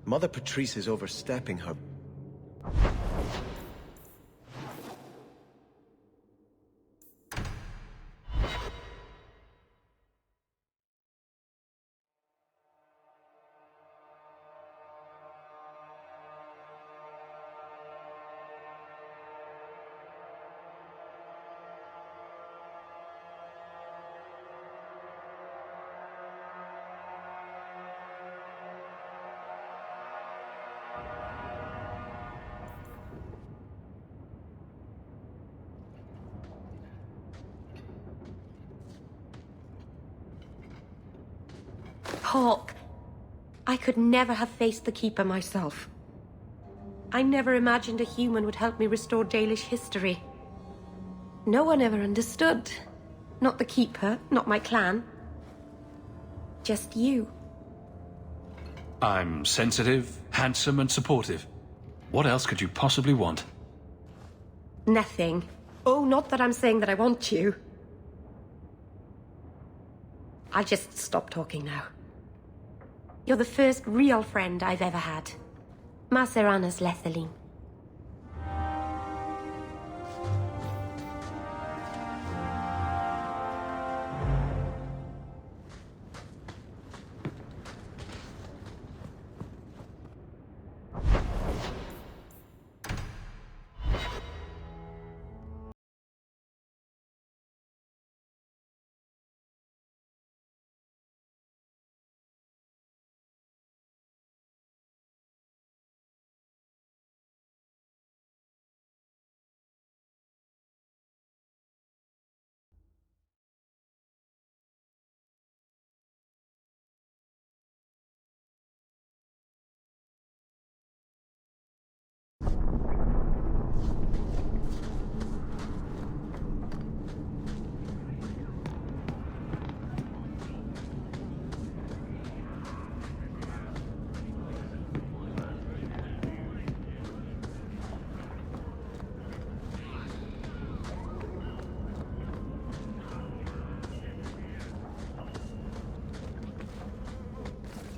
Mother Patrice is overstepping her. Hawke, I could never have faced the Keeper myself. I never imagined a human would help me restore Dalish history. No one ever understood. Not the Keeper, not my clan. Just you. I'm sensitive, handsome, and supportive. What else could you possibly want? Nothing. Oh, not that I'm saying that I want you. I'll just stop talking now. You're the first real friend I've ever had. Macerana's Lethaline.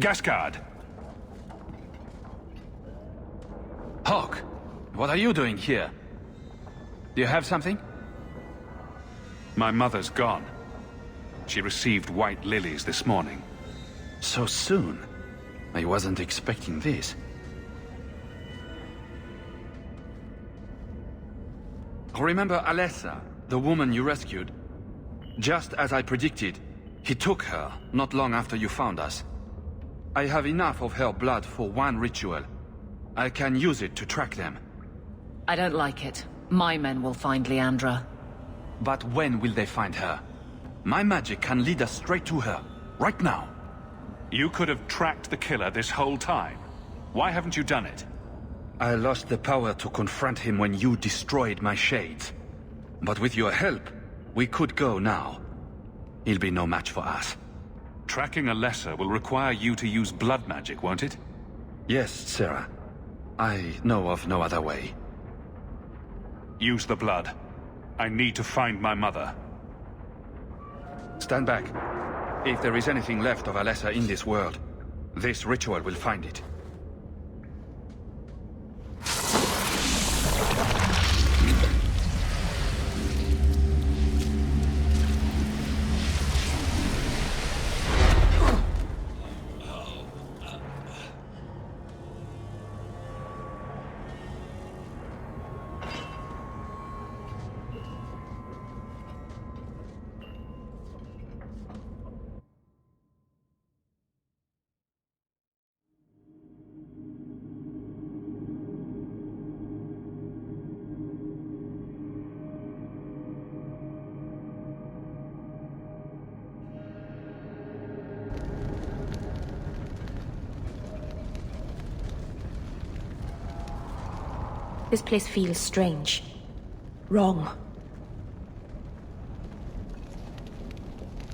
Gascard! Hawke, what are you doing here? Do you have something? My mother's gone. She received white lilies this morning. So soon? I wasn't expecting this. Remember Alessa, the woman you rescued? Just as I predicted, he took her not long after you found us. I have enough of her blood for one ritual. I can use it to track them. I don't like it. My men will find Leandra. But when will they find her? My magic can lead us straight to her, right now. You could have tracked the killer this whole time. Why haven't you done it? I lost the power to confront him when you destroyed my shades. But with your help, we could go now. He'll be no match for us. Tracking a lesser will require you to use blood magic, won't it? Yes, Sarah. I know of no other way. Use the blood. I need to find my mother. Stand back. If there is anything left of Alessa in this world, this ritual will find it. This place feels strange. Wrong.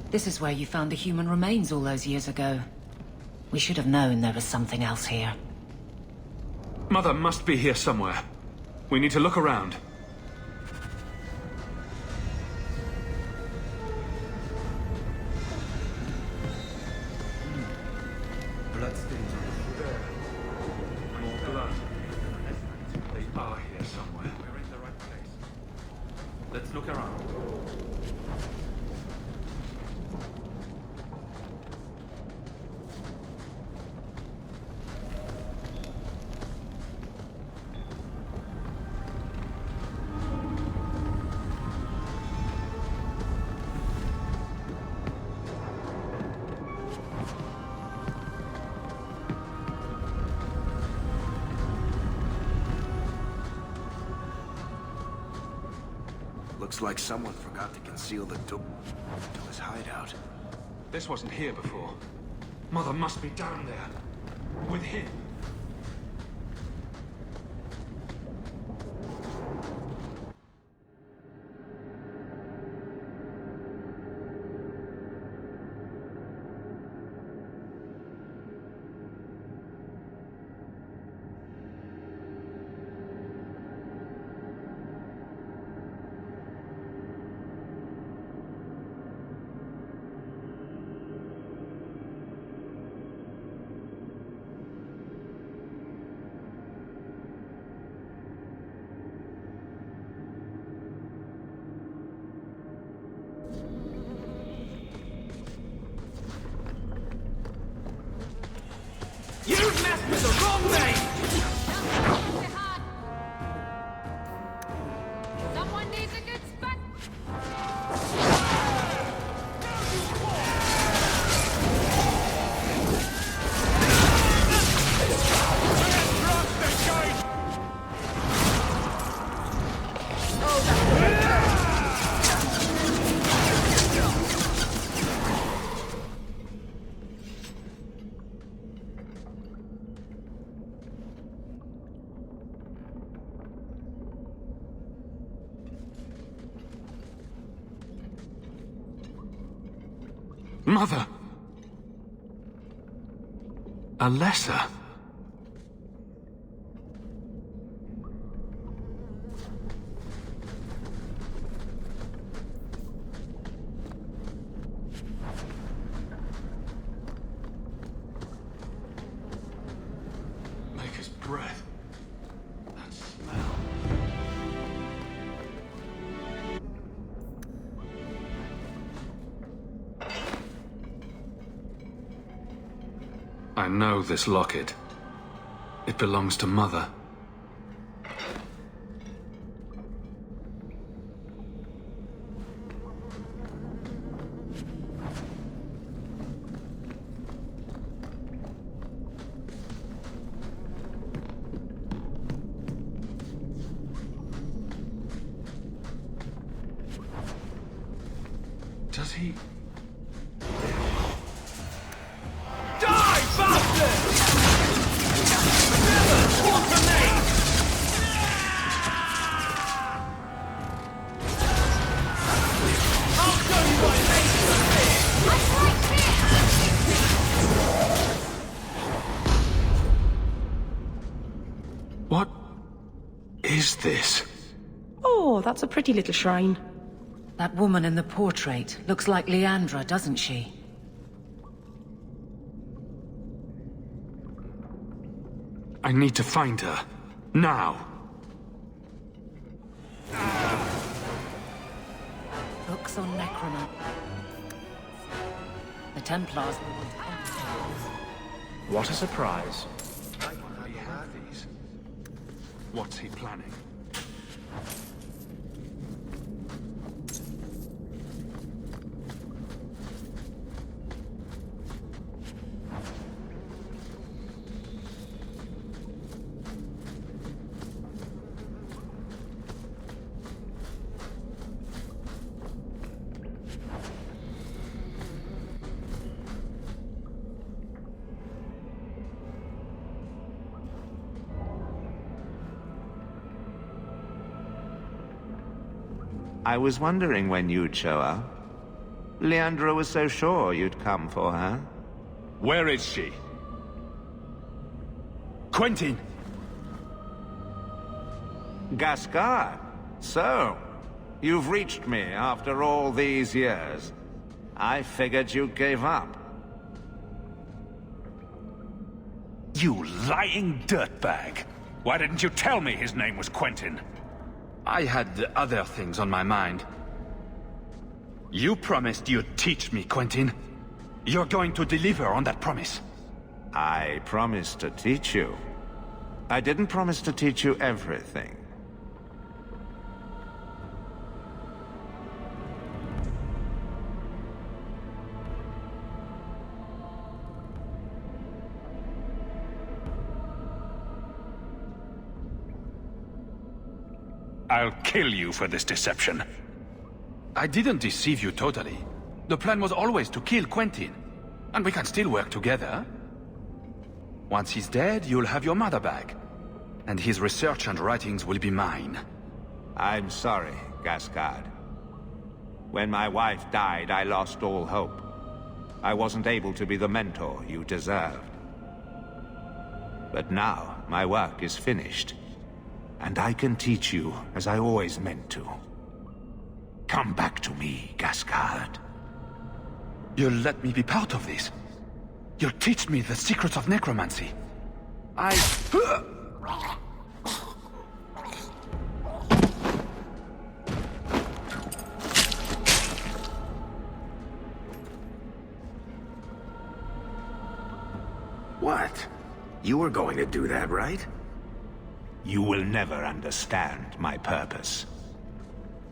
This is where you found the human remains all those years ago. We should have known there was something else here. Mother must be here somewhere. We need to look around. Bloodstains on the floor. Looks like someone forgot to conceal the door to his hideout. This wasn't here before. Mother must be down there. With him. You messed with the wrong mate! Someone needs a good spot. Mother! Alessa! Maker's breath. That smell. I know this locket. It belongs to Mother. Does he... What is this? Oh, that's a pretty little shrine. That woman in the portrait looks like Leandra, doesn't she? I need to find her. Now. Books on necromancy. The Templars will want to... What a surprise. He have these. What's he planning? I was wondering when you'd show up. Leandra was so sure you'd come for her. Where is she? Quentin! Gascard! So, you've reached me after all these years. I figured you gave up. You lying dirtbag! Why didn't you tell me his name was Quentin? I had other things on my mind. You promised you'd teach me, Quentin. You're going to deliver on that promise. I promised to teach you. I didn't promise to teach you everything. I'll kill you for this deception. I didn't deceive you totally. The plan was always to kill Quentin. And we can still work together. Once he's dead, you'll have your mother back. And his research and writings will be mine. I'm sorry, Gascard. When my wife died, I lost all hope. I wasn't able to be the mentor you deserved. But now, my work is finished. And I can teach you as I always meant to. Come back to me, Gascard. You'll let me be part of this. You'll teach me the secrets of necromancy. What? You were going to do that, right? You will never understand my purpose.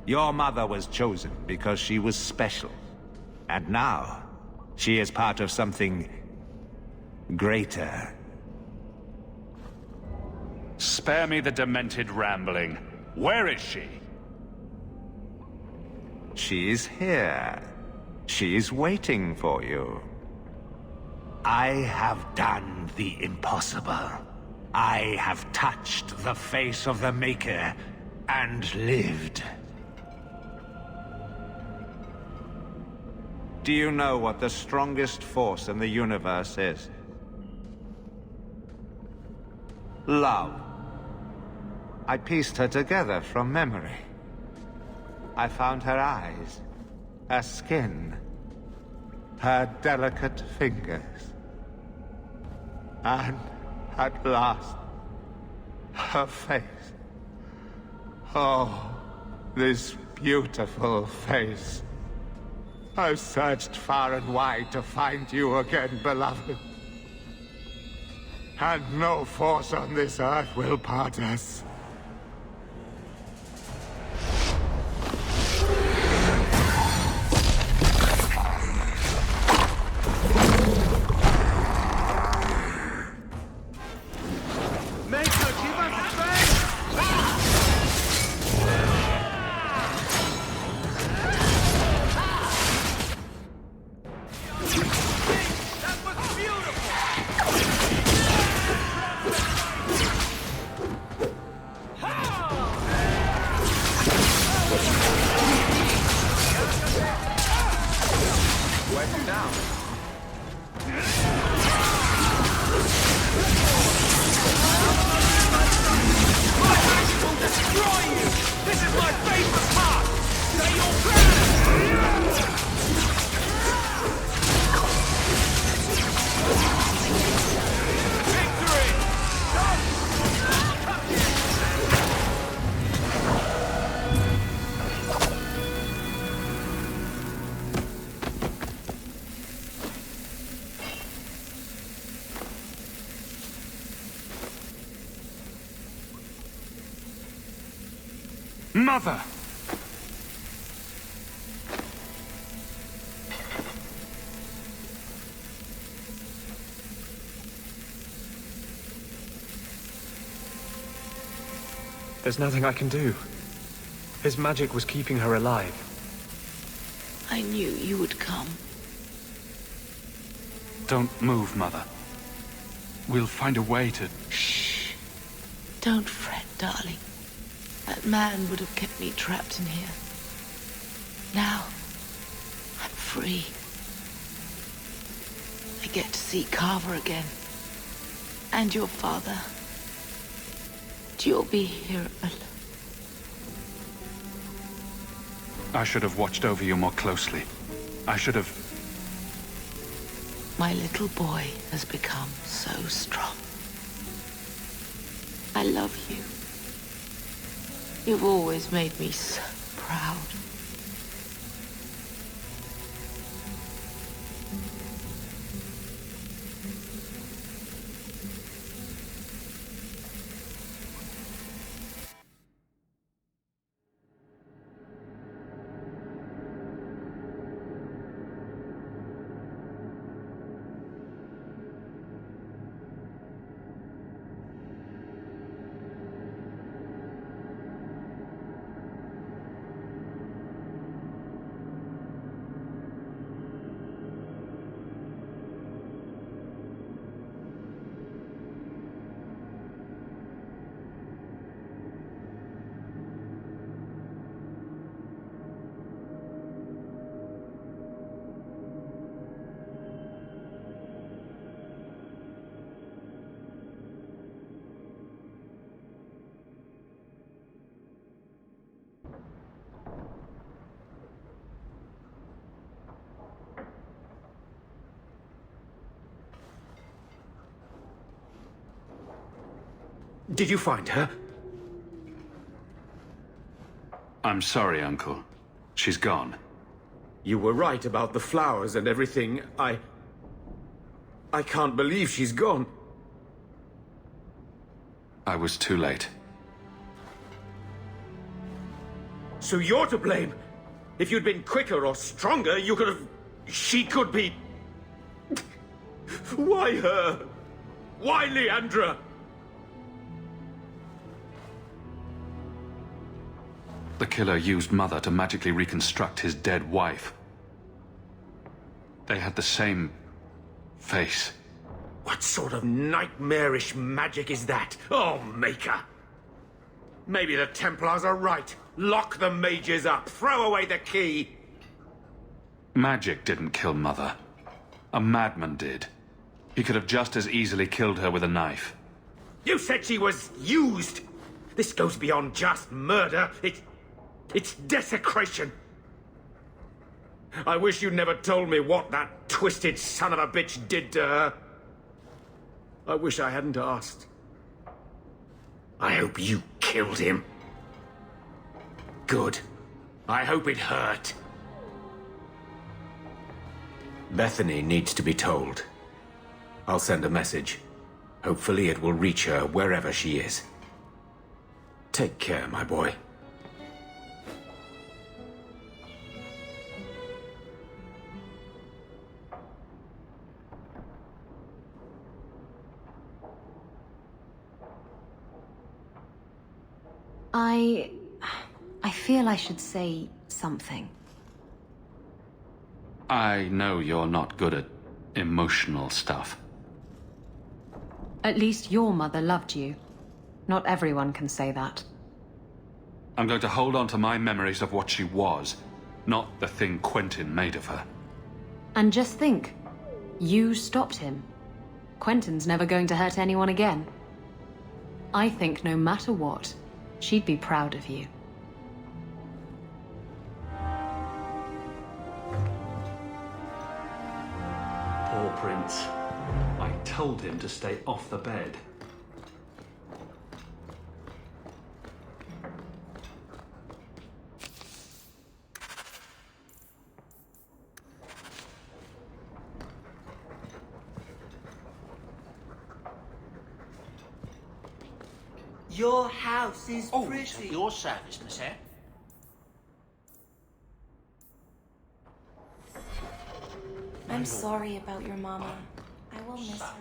Your mother was chosen because she was special. And now, she is part of something greater. Spare me the demented rambling. Where is she? She's here. She's waiting for you. I have done the impossible. I have touched the face of the Maker and lived. Do you know what the strongest force in the universe is? Love. I pieced her together from memory. I found her eyes, her skin, her delicate fingers. And at last, her face. Oh, this beautiful face. I've searched far and wide to find you again, beloved. And no force on this earth will part us. Mother! There's nothing I can do. His magic was keeping her alive. I knew you would come. Don't move, Mother. We'll find a way to... Shh. Don't fret, darling. That man would have kept me trapped in here. Now, I'm free. I get to see Carver again. And your father. You'll be here alone. I should have watched over you more closely. I should have... My little boy has become so strong. I love you. You've always made me so proud. Did you find her? I'm sorry, Uncle. She's gone. You were right about the flowers and everything. I can't believe she's gone. I was too late. So you're to blame. If you'd been quicker or stronger, you could have... She could be... Why her? Why Leandra? The killer used Mother to magically reconstruct his dead wife. They had the same face. What sort of nightmarish magic is that? Oh, Maker! Maybe the Templars are right. Lock the mages up. Throw away the key. Magic didn't kill Mother. A madman did. He could have just as easily killed her with a knife. You said she was used. This goes beyond just murder. It's desecration. I wish you'd never told me what that twisted son of a bitch did to her. I wish I hadn't asked. I hope you killed him. Good. I hope it hurt. Bethany needs to be told. I'll send a message. Hopefully it will reach her wherever she is. Take care, my boy. I feel I should say something. I know you're not good at emotional stuff. At least your mother loved you. Not everyone can say that. I'm going to hold on to my memories of what she was, not the thing Quentin made of her. And just think, you stopped him. Quentin's never going to hurt anyone again. I think no matter what, she'd be proud of you. Poor Prince. I told him to stay off the bed. Your house is pretty. At your service, monsieur. I'm sorry about your mama. I will miss her.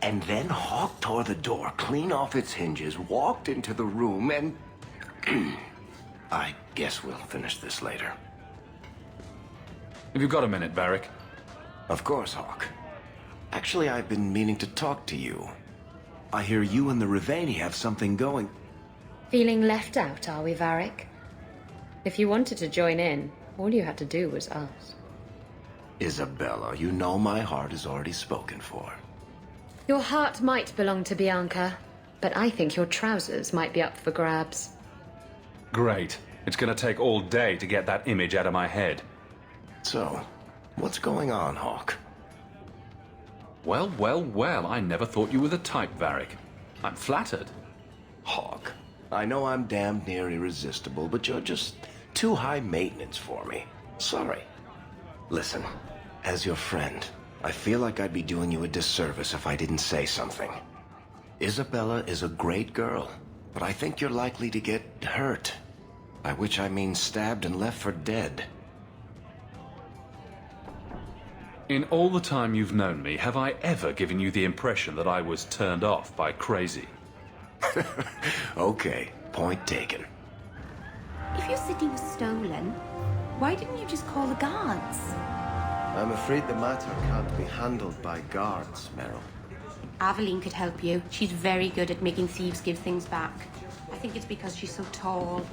And then Hawke tore the door clean off its hinges, walked into the room, and... I guess we'll finish this later. Have you got a minute, Varric? Of course, Hawke. Actually, I've been meaning to talk to you. I hear you and the Riveni have something going. Feeling left out, are we, Varric? If you wanted to join in, all you had to do was ask. Isabella, you know my heart is already spoken for. Your heart might belong to Bianca, but I think your trousers might be up for grabs. Great. It's gonna take all day to get that image out of my head. So, what's going on, Hawke? Well, well, well, I never thought you were the type, Varric. I'm flattered. Hawke, I know I'm damned near irresistible, but you're just too high maintenance for me. Sorry. Listen, as your friend, I feel like I'd be doing you a disservice if I didn't say something. Isabella is a great girl, but I think you're likely to get hurt. By which I mean stabbed and left for dead. In all the time you've known me, have I ever given you the impression that I was turned off by crazy? Okay, point taken. If your city was stolen, why didn't you just call the guards? I'm afraid the matter can't be handled by guards, Meryl. Aveline could help you. She's very good at making thieves give things back. I think it's because she's so tall.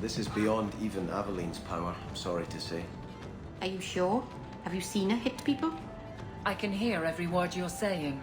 This is beyond even Aveline's power, I'm sorry to say. Are you sure? Have you seen her hit people? I can hear every word you're saying.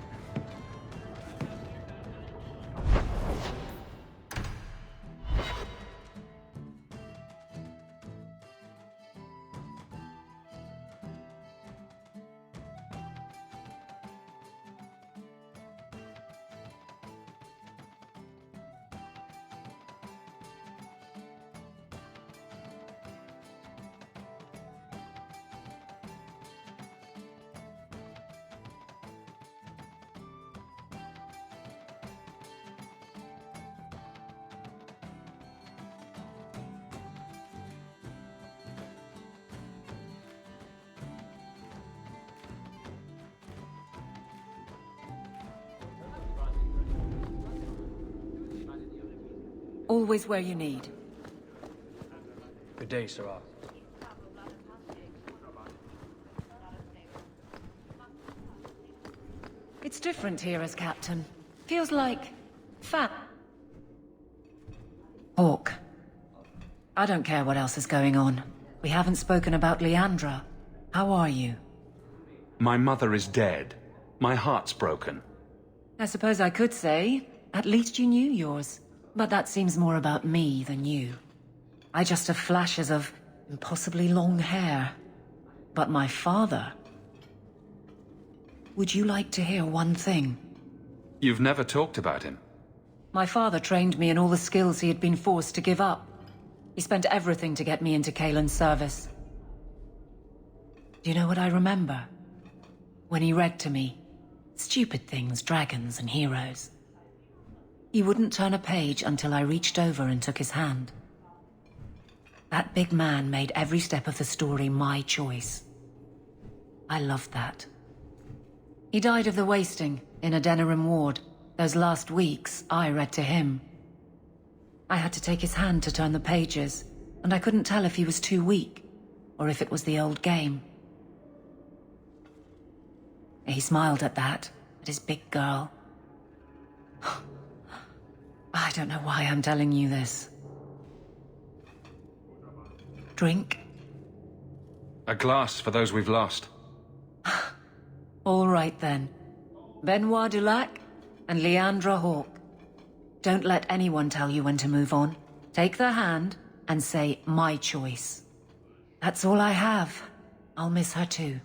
Always where you need. Good day, Sarah. It's different here as captain. Feels like... Hawke. I don't care what else is going on. We haven't spoken about Leandra. How are you? My mother is dead. My heart's broken. I suppose I could say, at least you knew yours. But that seems more about me than you. I just have flashes of impossibly long hair. But my father... Would you like to hear one thing? You've never talked about him. My father trained me in all the skills he had been forced to give up. He spent everything to get me into Kaelin's service. Do you know what I remember? When he read to me. Stupid things, dragons and heroes. He wouldn't turn a page until I reached over and took his hand. That big man made every step of the story my choice. I loved that. He died of the wasting in a Denerim ward. Those last weeks, I read to him. I had to take his hand to turn the pages, and I couldn't tell if he was too weak, or if it was the old game. He smiled at that, at his big girl. I don't know why I'm telling you this. Drink? A glass for those we've lost. All right then. Benoit Dulac and Leandra Hawke. Don't let anyone tell you when to move on. Take their hand and say, my choice. That's all I have. I'll miss her too.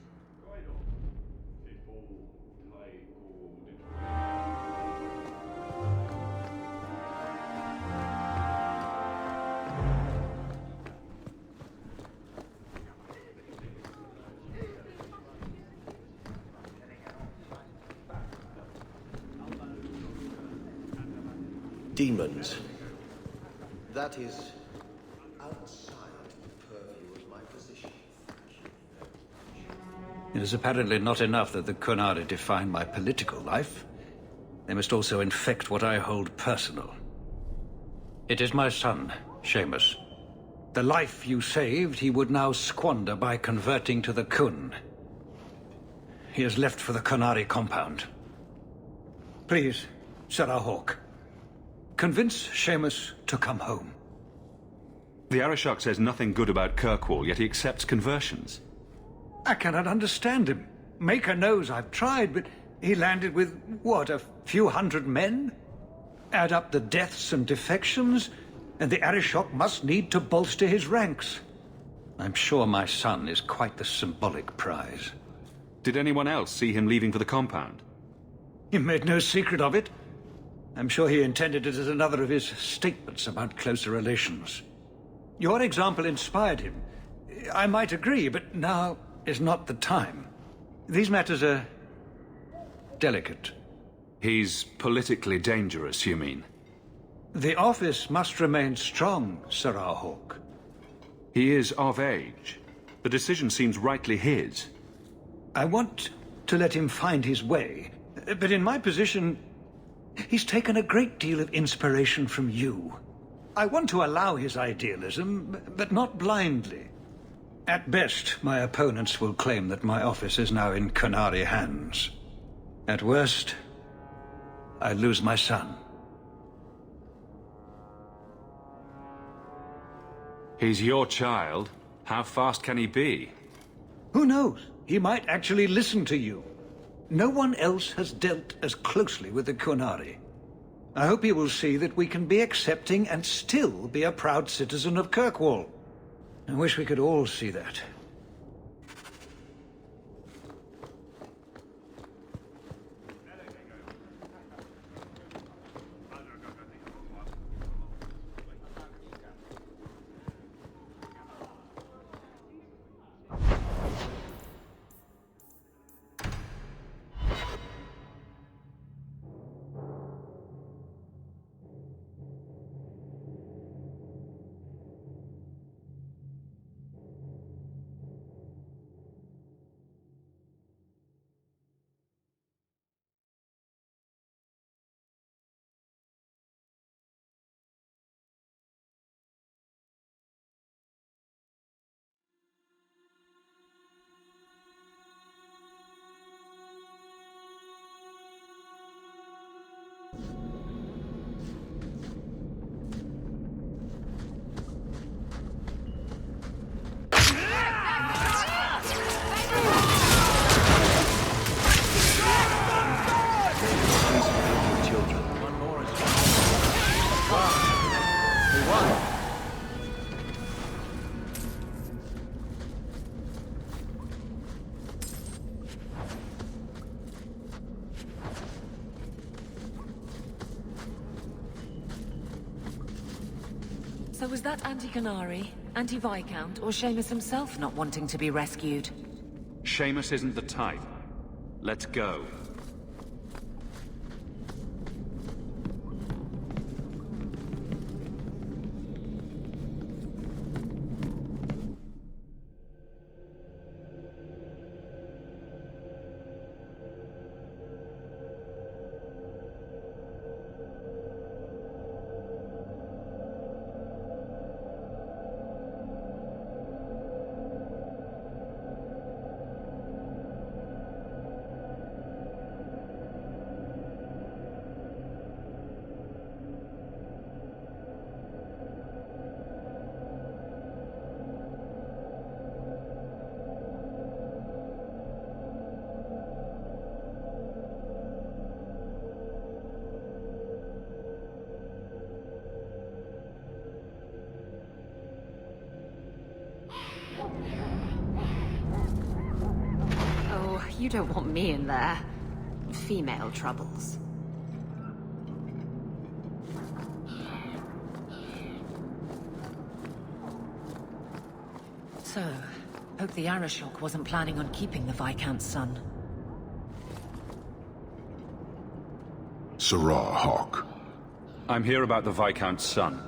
Demons. That is outside the purview of my position. It is apparently not enough that the Kunari define my political life. they must also infect what I hold personal. It is my son, Seamus. The life you saved, he would now squander by converting to the Kun. He has left for the Qunari compound. Please, Sarah Hawke, convince Seamus to come home. The Arishok says nothing good about Kirkwall, yet he accepts conversions. I cannot understand him. Maker knows I've tried, but he landed with, what, a few hundred men? Add up the deaths and defections, and the Arishok must need to bolster his ranks. I'm sure my son is quite the symbolic prize. Did anyone else see him leaving for the compound? He made no secret of it. I'm sure he intended it as another of his statements about closer relations. Your example inspired him. I might agree, but now is not the time. These matters are delicate. He's politically dangerous, you mean? The office must remain strong, Sarah Hawke. He is of age. The decision seems rightly his. I want to let him find his way, but in my position, he's taken a great deal of inspiration from you. I want to allow his idealism, but not blindly. At best, my opponents will claim that my office is now in Qunari hands. At worst, I lose my son. He's your child. How fast can he be? Who knows? He might actually listen to you. No one else has dealt as closely with the Qunari. I hope he will see that we can be accepting and still be a proud citizen of Kirkwall. I wish we could all see that. So was that anti-Qunari, anti-Viscount, or Seamus himself not wanting to be rescued? Seamus isn't the type. Let's go. Oh, you don't want me in there. Female troubles. So, hope the Arishok wasn't planning on keeping the Viscount's son. Sarah Hawke. I'm here about the Viscount's son.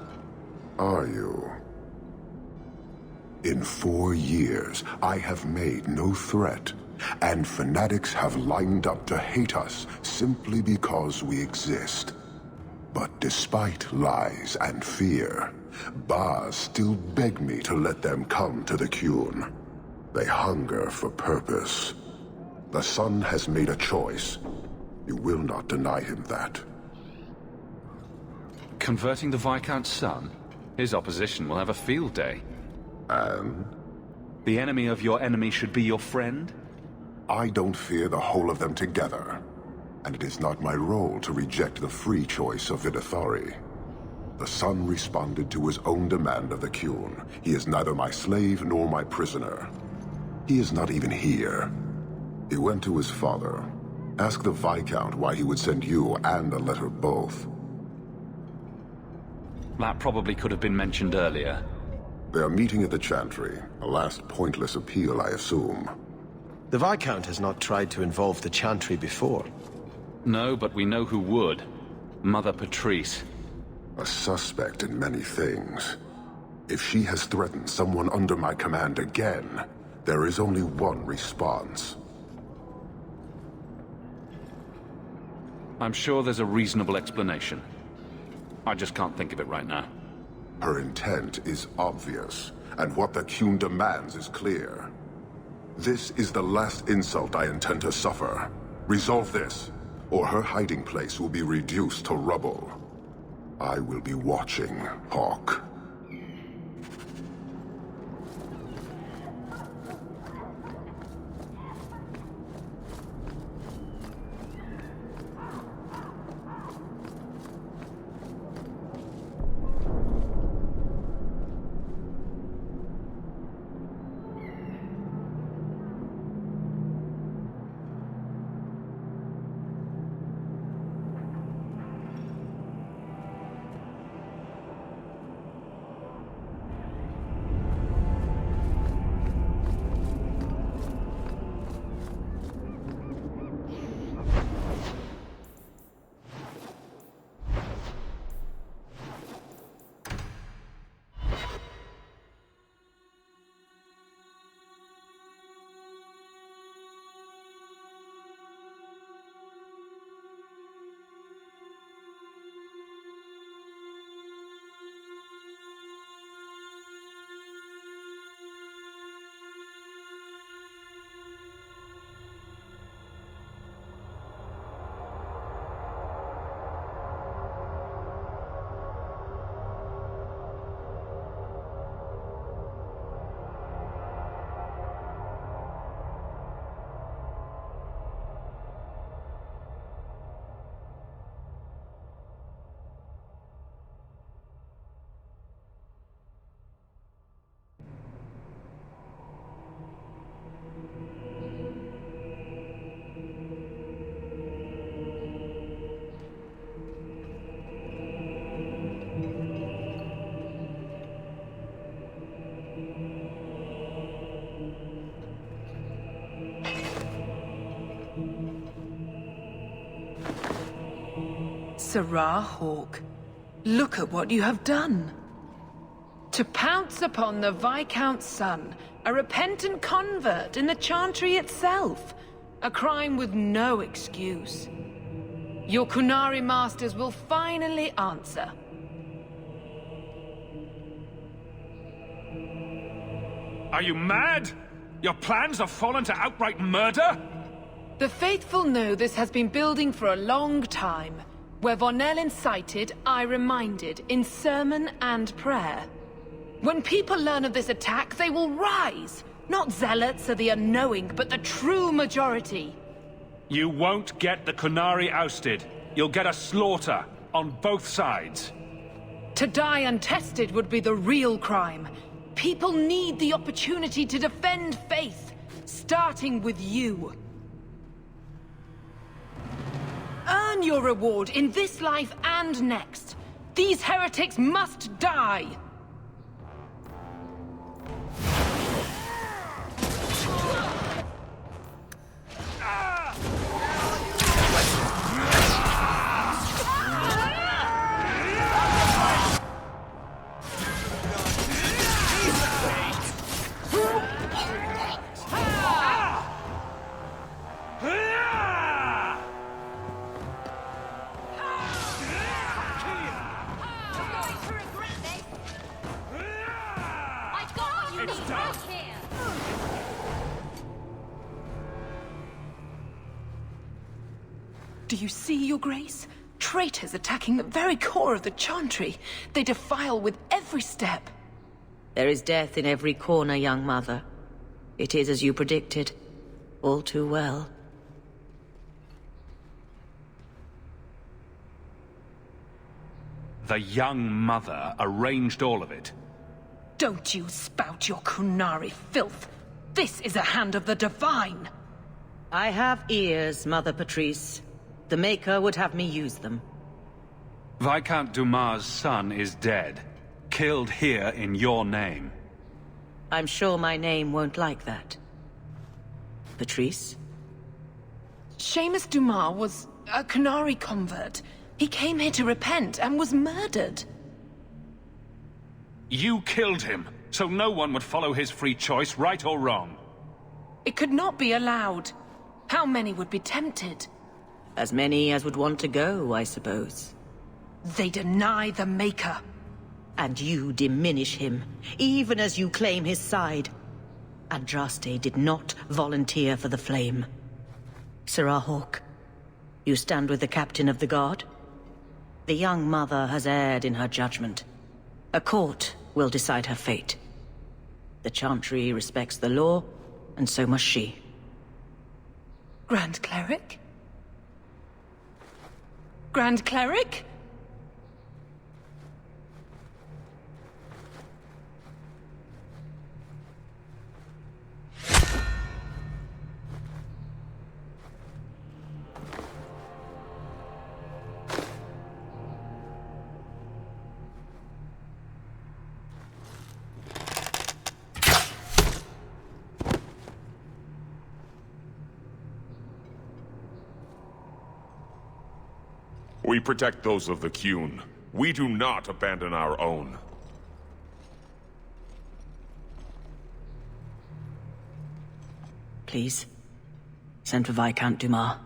Are you? In 4 years, I have made no threat And fanatics have lined up to hate us simply because we exist. But despite lies and fear, Bars still beg me to let them come to the Qun. They hunger for purpose. The Sun has made a choice. You will not deny him that. Converting the Viscount's son? His opposition will have a field day. And? The enemy of your enemy should be your friend? I don't fear the whole of them together. And it is not my role to reject the free choice of Vidithari. The Sun responded to his own demand of the Qun. He is neither my slave nor my prisoner. He is not even here. He went to his father. Ask the Viscount why he would send you and a letter both. That probably could have been mentioned earlier. They are meeting at the Chantry. A last pointless appeal, I assume. The Viscount has not tried to involve the Chantry before. No, but we know who would. Mother Patrice. A suspect in many things. If she has threatened someone under my command again, there is only one response. I'm sure there's a reasonable explanation. I just can't think of it right now. Her intent is obvious, and what the Qun demands is clear. This is the last insult I intend to suffer. Resolve this, or her hiding place will be reduced to rubble. I will be watching, Hawke. Sirrah Hawke, look at what you have done. To pounce upon the Viscount's son, a repentant convert in the Chantry itself, a crime with no excuse. Your Qunari masters will finally answer. Are you mad? Your plans have fallen to outright murder? The faithful know this has been building for a long time. Where Vonel incited, I reminded, in sermon and prayer. When people learn of this attack, they will rise. Not zealots or the unknowing, but the true majority. You won't get the Qunari ousted. You'll get a slaughter, on both sides. To die untested would be the real crime. People need the opportunity to defend faith, starting with you. Earn your reward in this life and next. These heretics must die! Do you see, Your Grace? Traitors attacking the very core of the Chantry. They defile with every step. There is death in every corner, young mother. It is as you predicted. All too well. The young mother arranged all of it. Don't you spout your Kunari filth. This is a hand of the Divine. I have ears, Mother Patrice. The Maker would have me use them. Viscount Dumas' son is dead. Killed here in your name. I'm sure my name won't like that. Patrice? Seamus Dumas was a Kunari convert. He came here to repent and was murdered. You killed him, so no one would follow his free choice, right or wrong. It could not be allowed. How many would be tempted? As many as would want to go, I suppose. They deny the Maker. And you diminish him, even as you claim his side. Andraste did not volunteer for the flame. Sirrah Hawke, you stand with the captain of the guard? The young mother has erred in her judgment. A court will decide her fate. The Chantry respects the law, and so must she. Grand Cleric? Grand Cleric? We protect those of the Qun. We do not abandon our own. Please, send for Viscount Dumas.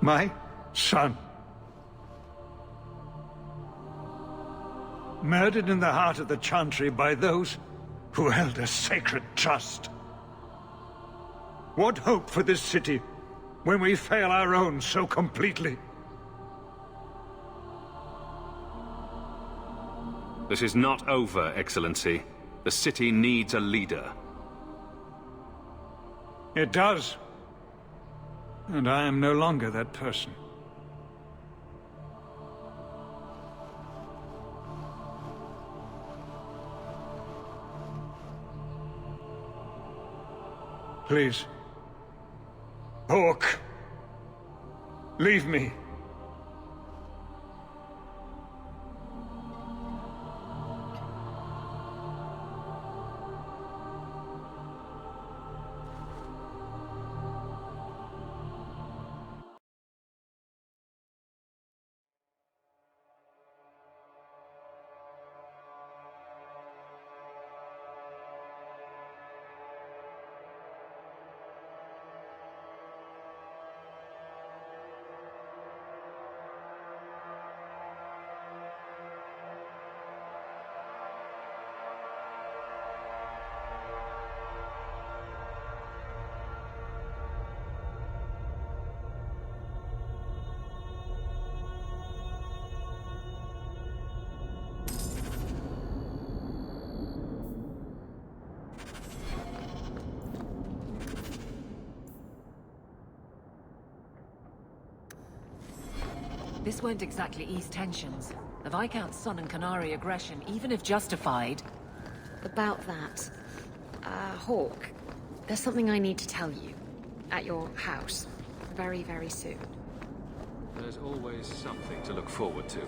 My son. Murdered in the heart of the Chantry by those who held a sacred trust. What hope for this city when we fail our own so completely? This is not over, Excellency. The city needs a leader. It does. And I am no longer that person. Please. Hawke. Leave me. This weren't exactly ease tensions. The Viscount's son and Qunari aggression, even if justified... About that... Hawke, there's something I need to tell you. At your house. Very, very soon. There's always something to look forward to.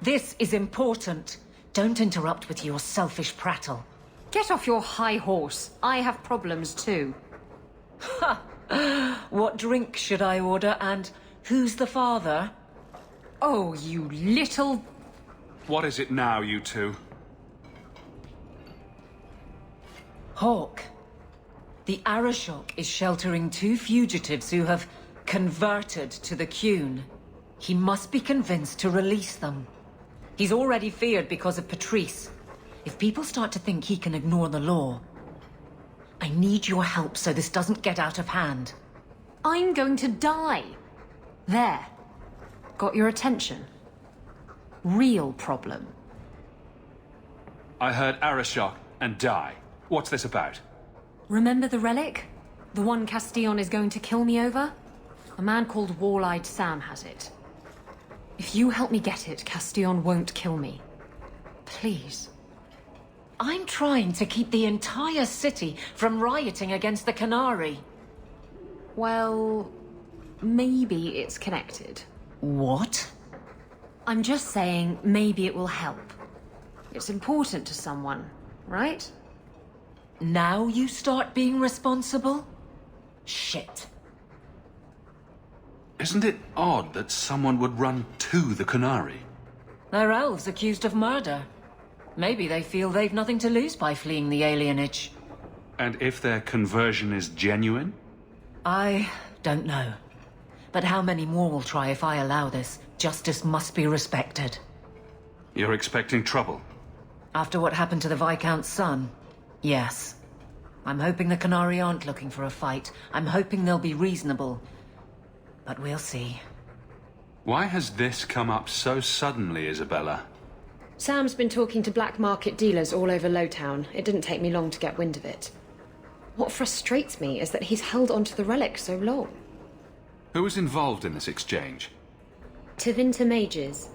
This is important. Don't interrupt with your selfish prattle. Get off your high horse. I have problems too. Ha! What drink should I order, and who's the father? Oh, you little... What is it now, you two? Hawke. The Arashok is sheltering 2 fugitives who have converted to the Qun. He must be convinced to release them. He's already feared because of Patrice. If people start to think he can ignore the law, I need your help so this doesn't get out of hand. I'm going to die. There. Got your attention? Real problem. I heard Arashok and die. What's this about? Remember the relic? The one Castillon is going to kill me over? A man called Wall-Eyed Sam has it. If you help me get it, Castillon won't kill me. Please. I'm trying to keep the entire city from rioting against the Canary. Well, maybe it's connected. What? I'm just saying maybe it will help. It's important to someone, right? Now you start being responsible? Shit. Isn't it odd that someone would run to the Canary? They're elves accused of murder. Maybe they feel they've nothing to lose by fleeing the alienage. And if their conversion is genuine? I don't know. But how many more will try if I allow this? Justice must be respected. You're expecting trouble? After what happened to the Viscount's son, yes. I'm hoping the Canary aren't looking for a fight. I'm hoping they'll be reasonable. But we'll see. Why has this come up so suddenly, Isabella? Sam's been talking to black market dealers all over Lowtown. It didn't take me long to get wind of it. What frustrates me is that he's held onto the relic so long. Who was involved in this exchange? Tevinter mages.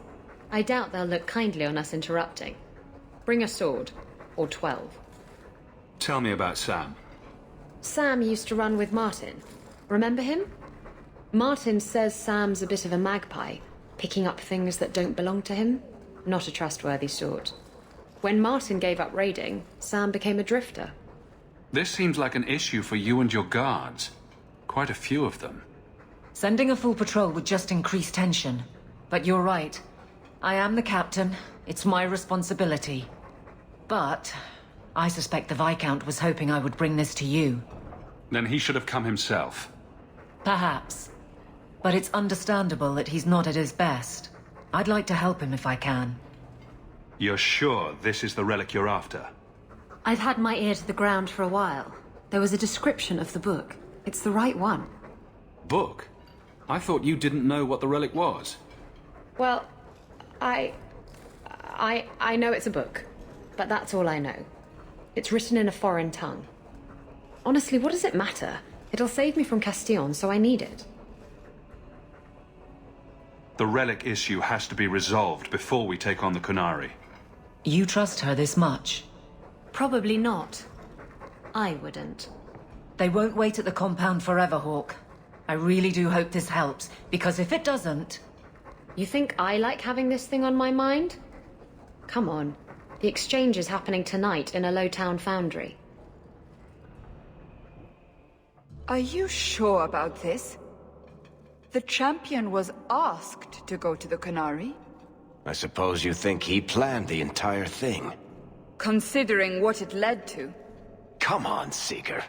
I doubt they'll look kindly on us interrupting. Bring a sword. Or 12. Tell me about Sam. Sam used to run with Martin. Remember him? Martin says Sam's a bit of a magpie, picking up things that don't belong to him. Not a trustworthy sort. When Martin gave up raiding, Sam became a drifter. This seems like an issue for you and your guards. Quite a few of them. Sending a full patrol would just increase tension. But you're right. I am the captain. It's my responsibility. But I suspect the Viscount was hoping I would bring this to you. Then he should have come himself. Perhaps. But it's understandable that he's not at his best. I'd like to help him if I can. You're sure this is the relic you're after? I've had my ear to the ground for a while. There was a description of the book. It's the right one. Book? I thought you didn't know what the relic was. Well, I know it's a book, but that's all I know. It's written in a foreign tongue. Honestly, what does it matter? It'll save me from Castillon, so I need it. The relic issue has to be resolved before we take on the Canary. You trust her this much? Probably not. I wouldn't. They won't wait at the compound forever, Hawke. I really do hope this helps, because if it doesn't... You think I like having this thing on my mind? Come on. The exchange is happening tonight in a Lowtown foundry. Are you sure about this? The champion was asked to go to the Canary. I suppose you think he planned the entire thing. Considering what it led to. Come on, Seeker.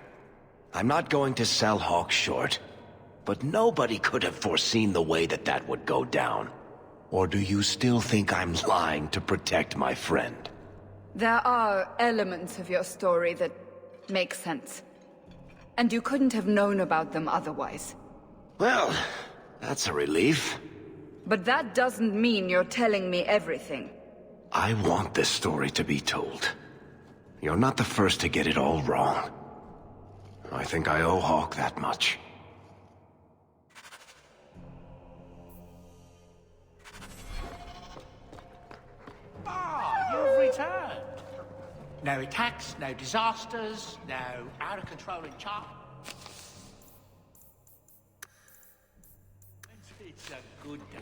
I'm not going to sell Hawke short, but nobody could have foreseen the way that would go down. Or do you still think I'm lying to protect my friend? There are elements of your story that make sense. And you couldn't have known about them otherwise. Well, that's a relief. But that doesn't mean you're telling me everything. I want this story to be told. You're not the first to get it all wrong. I think I owe Hawke that much. You've returned. No attacks, no disasters, no out-of-control enchantment. It's a good day.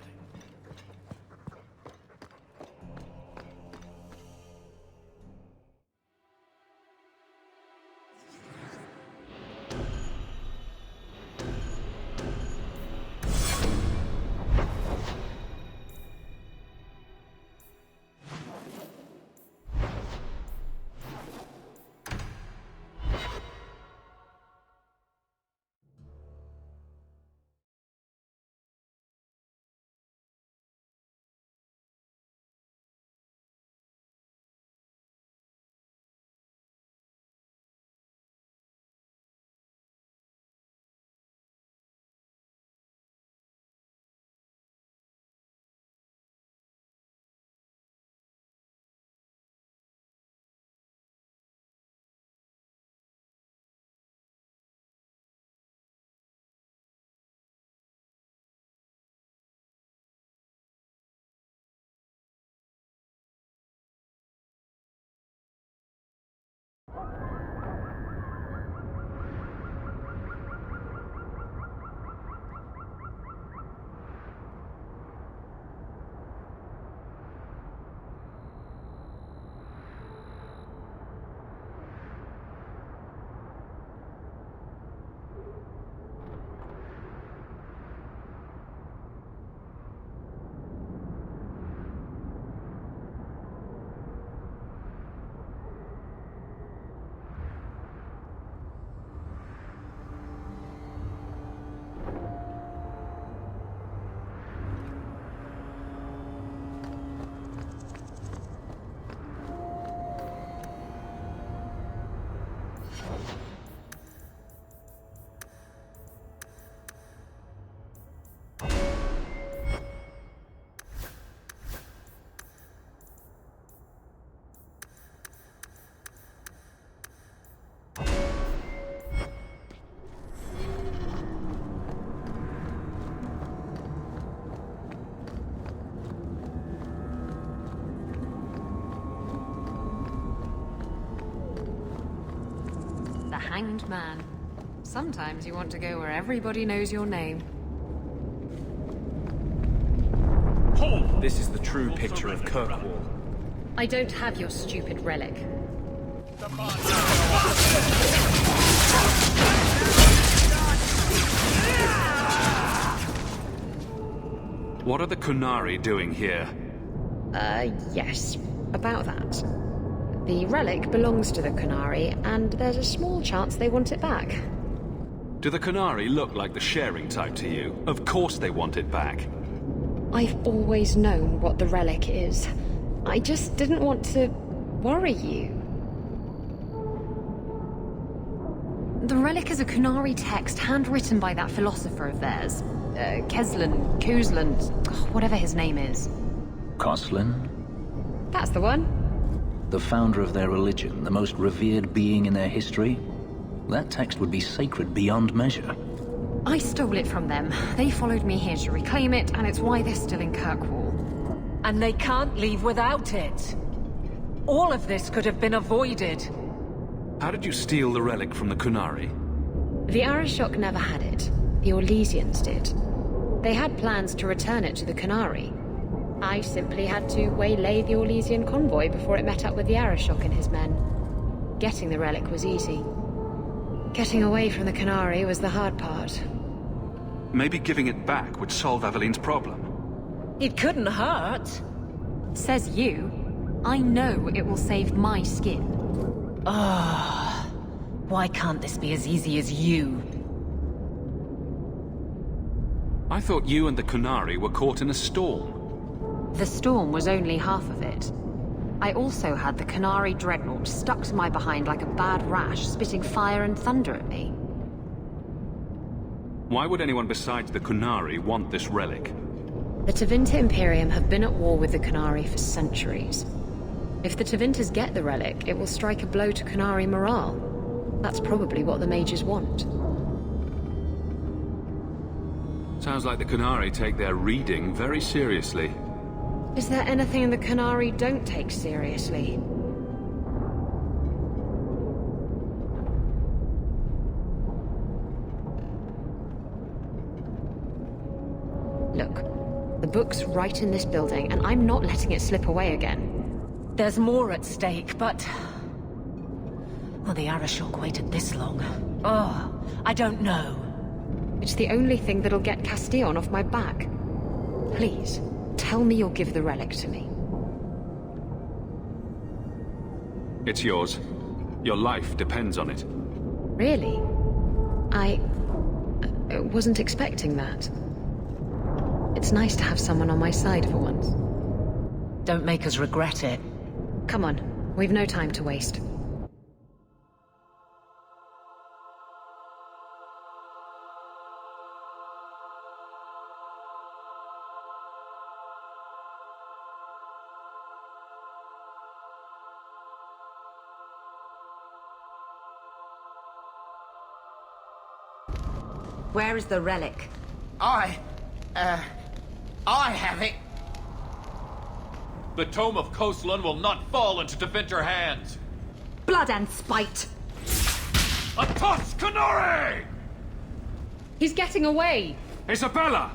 hanged man. Sometimes you want to go where everybody knows your name. This is the true picture of Kirkwall. I don't have your stupid relic. What are the Kunari doing here? Yes. About that. The relic belongs to the Kunari, and there's a small chance they want it back. Do the Kunari look like the sharing type to you? Of course they want it back. I've always known what the relic is. I just didn't want to worry you. The relic is a Kunari text handwritten by that philosopher of theirs. Kuzlan, whatever his name is. Koslin? That's the one. The founder of their religion, the most revered being in their history? That text would be sacred beyond measure. I stole it from them. They followed me here to reclaim it, and it's why they're still in Kirkwall. And they can't leave without it. All of this could have been avoided. How did you steal the relic from the Kunari? The Arishok never had it. The Orlesians did. They had plans to return it to the Kunari. I simply had to waylay the Orlesian convoy before it met up with the Arishok and his men. Getting the relic was easy. Getting away from the Kunari was the hard part. Maybe giving it back would solve Aveline's problem. It couldn't hurt. Says you. I know it will save my skin. Why can't this be as easy as you? I thought you and the Kunari were caught in a storm. The storm was only half of it. I also had the Kunari dreadnought stuck to my behind like a bad rash, spitting fire and thunder at me. Why would anyone besides the Kunari want this relic? The Tevinter Imperium have been at war with the Kunari for centuries. If the Tevinters get the relic, it will strike a blow to Kunari morale. That's probably what the mages want. Sounds like the Kunari take their reading very seriously. Is there anything the Kunari don't take seriously? Look, the book's right in this building, and I'm not letting it slip away again. There's more at stake, but... Well, the Arishok waited this long. I don't know. It's the only thing that'll get Castillon off my back. Please, tell me you'll give the relic to me. It's yours. Your life depends on it. Really? I wasn't expecting that. It's nice to have someone on my side for once. Don't make us regret it. Come on, we've no time to waste. Where is the relic? I have it. The Tome of Koslan will not fall into Tevinter hands. Blood and spite! A Tuscanori! He's getting away! Isabella!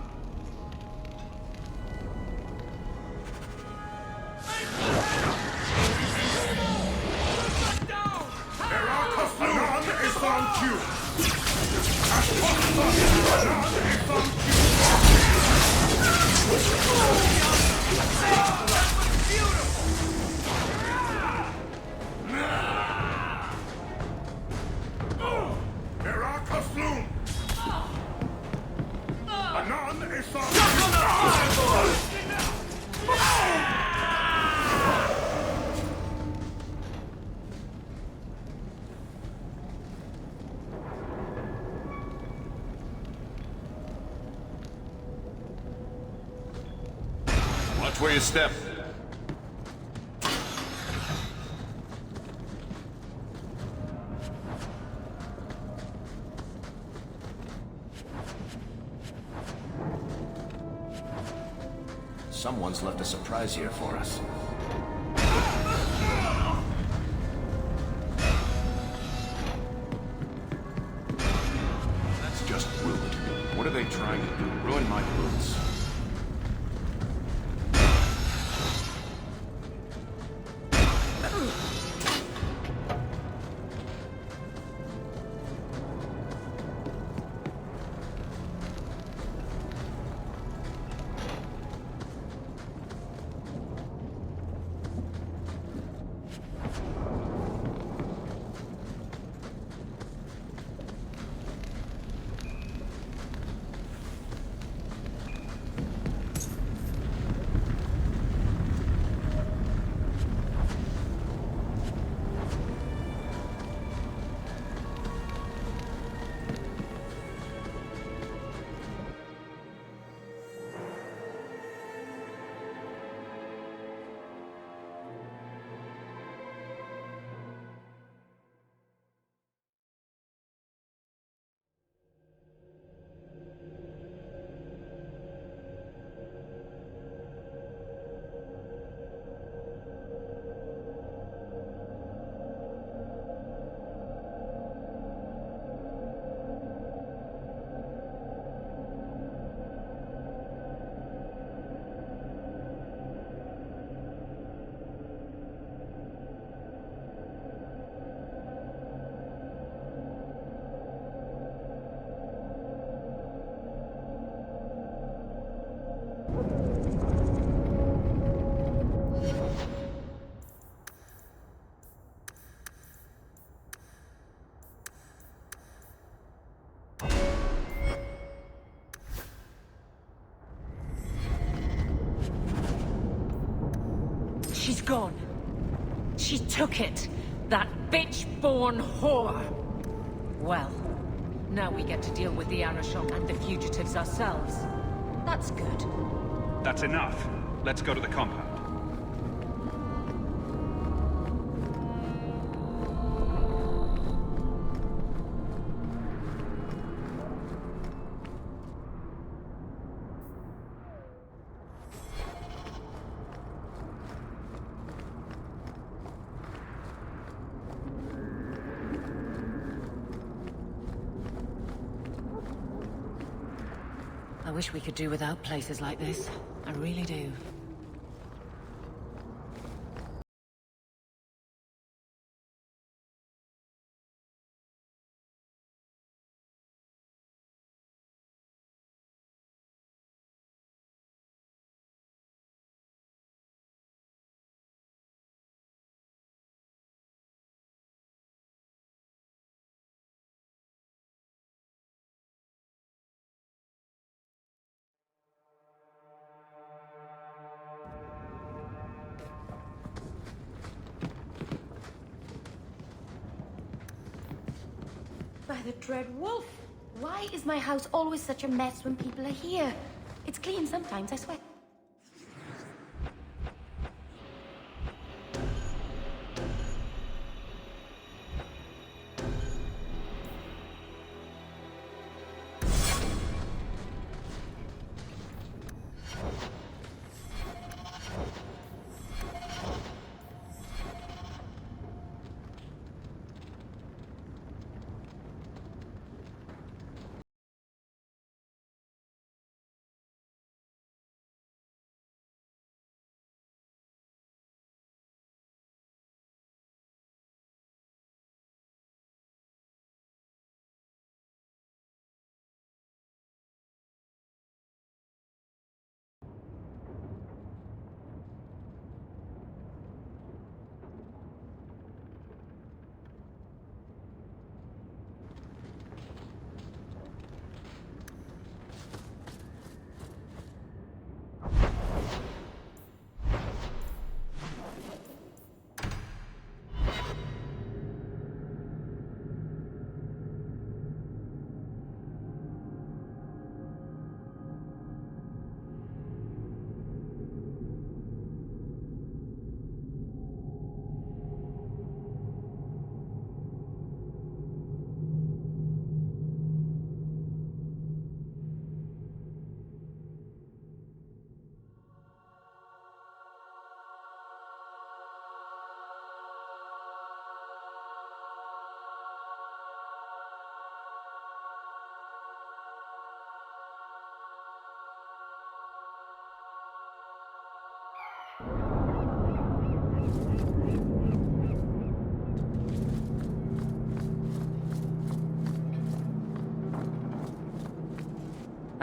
Watch where you step. Someone's left a surprise here for us. She's gone. She took it. That bitch-born whore. Well, now we get to deal with the Arashok and the fugitives ourselves. That's good. That's enough. Let's go to the compound. I wish we could do without places like this. I really do. By the dread wolf! Why is my house always such a mess when people are here? It's clean sometimes, I swear.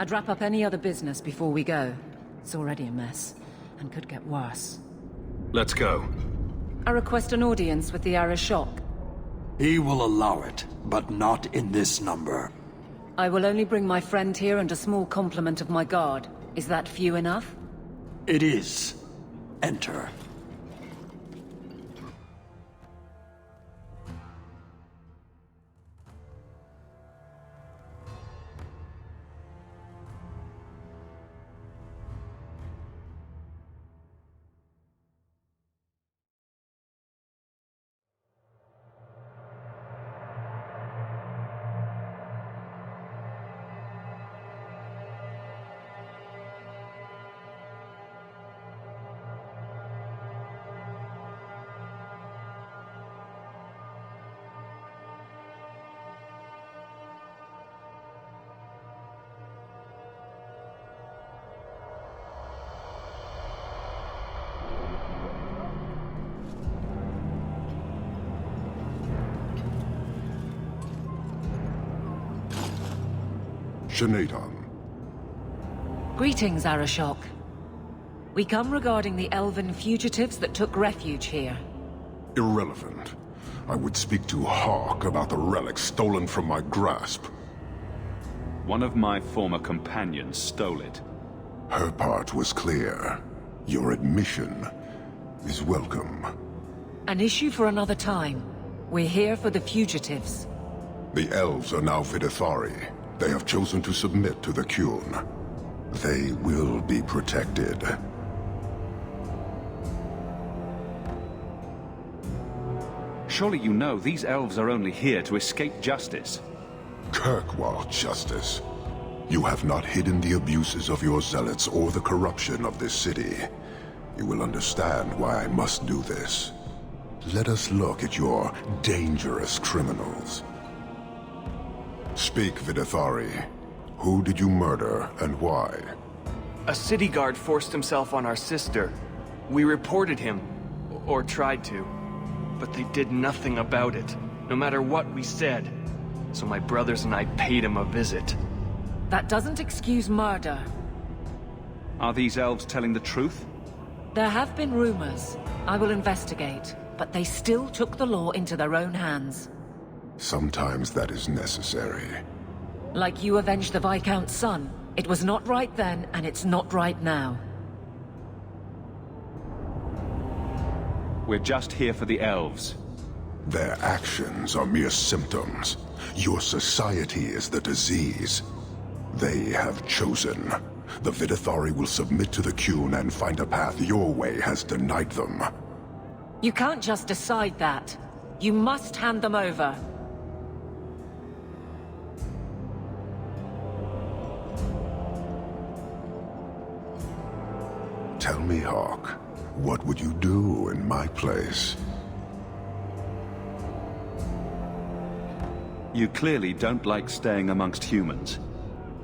I'd wrap up any other business before we go. It's already a mess, and could get worse. Let's go. I request an audience with the Arishok. He will allow it, but not in this number. I will only bring my friend here and a small complement of my guard. Is that few enough? It is. Enter. Shanatan. Greetings, Arishok. We come regarding the elven fugitives that took refuge here. Irrelevant. I would speak to Hawke about the relic stolen from my grasp. One of my former companions stole it. Her part was clear. Your admission is welcome. An issue for another time. We're here for the fugitives. The elves are now Vidithari. They have chosen to submit to the Qun. They will be protected. Surely you know these elves are only here to escape justice. Kirkwall justice. You have not hidden the abuses of your zealots or the corruption of this city. You will understand why I must do this. Let us look at your dangerous criminals. Speak, Vidithari. Who did you murder, and why? A city guard forced himself on our sister. We reported him, or tried to, but they did nothing about it, no matter what we said. So my brothers and I paid him a visit. That doesn't excuse murder. Are these elves telling the truth? There have been rumors. I will investigate, but they still took the law into their own hands. Sometimes that is necessary. Like you avenged the Viscount's son. It was not right then, and it's not right now. We're just here for the elves. Their actions are mere symptoms. Your society is the disease. They have chosen. The Vidithari will submit to the Qun and find a path your way has denied them. You can't just decide that. You must hand them over. Tell me, Hawke, what would you do in my place? You clearly don't like staying amongst humans.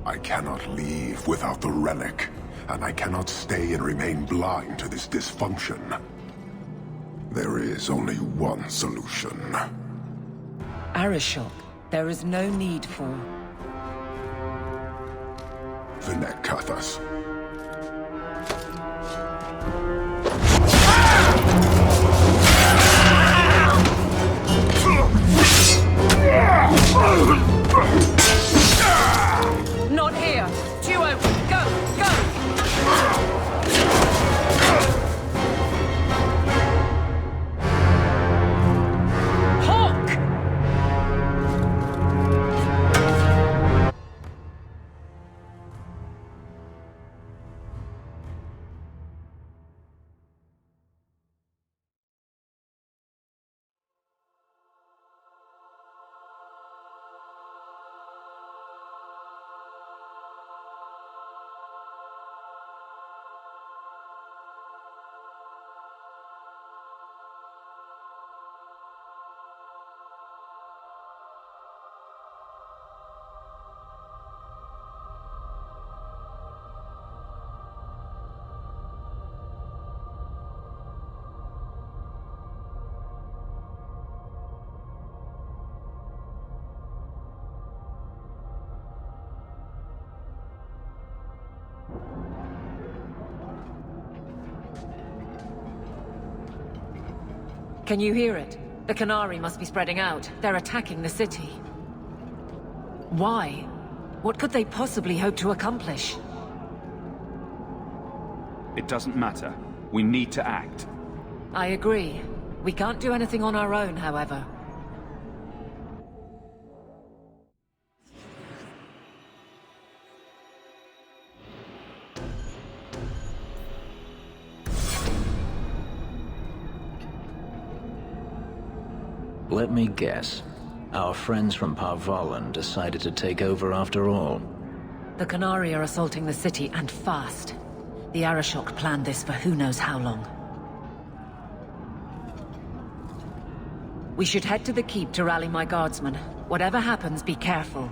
I cannot leave without the relic, and I cannot stay and remain blind to this dysfunction. There is only one solution. Arishok, there is no need for... Vinekathas. Not here! Duo, go! Go! Hawke! Can you hear it? The Canary must be spreading out. They're attacking the city. Why? What could they possibly hope to accomplish? It doesn't matter. We need to act. I agree. We can't do anything on our own, however. Let me guess. Our friends from Part-15 decided to take over after all. The Canary are assaulting the city, and fast. The Arashok planned this for who knows how long. We should head to the keep to rally my guardsmen. Whatever happens, be careful.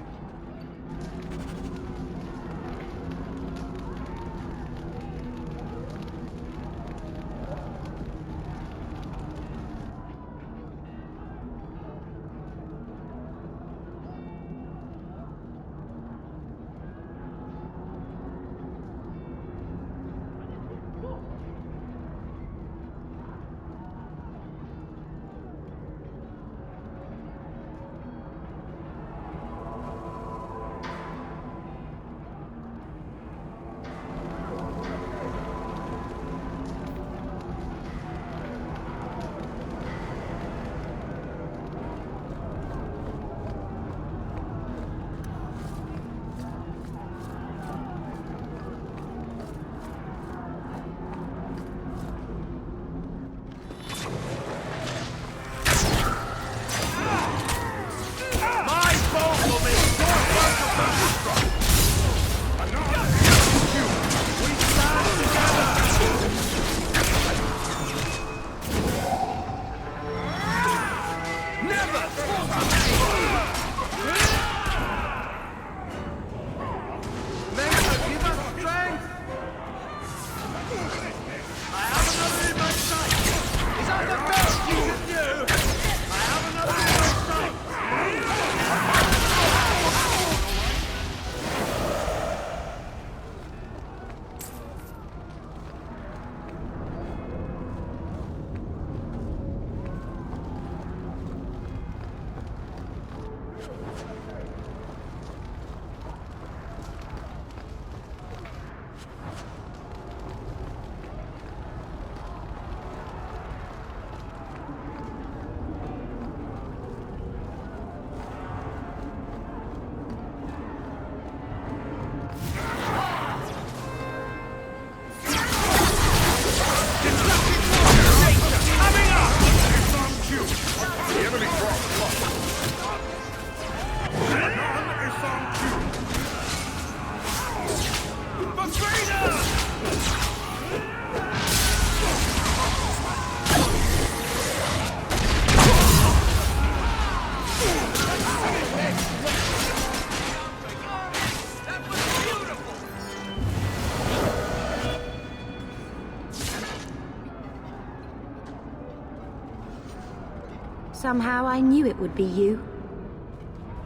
Somehow I knew it would be you.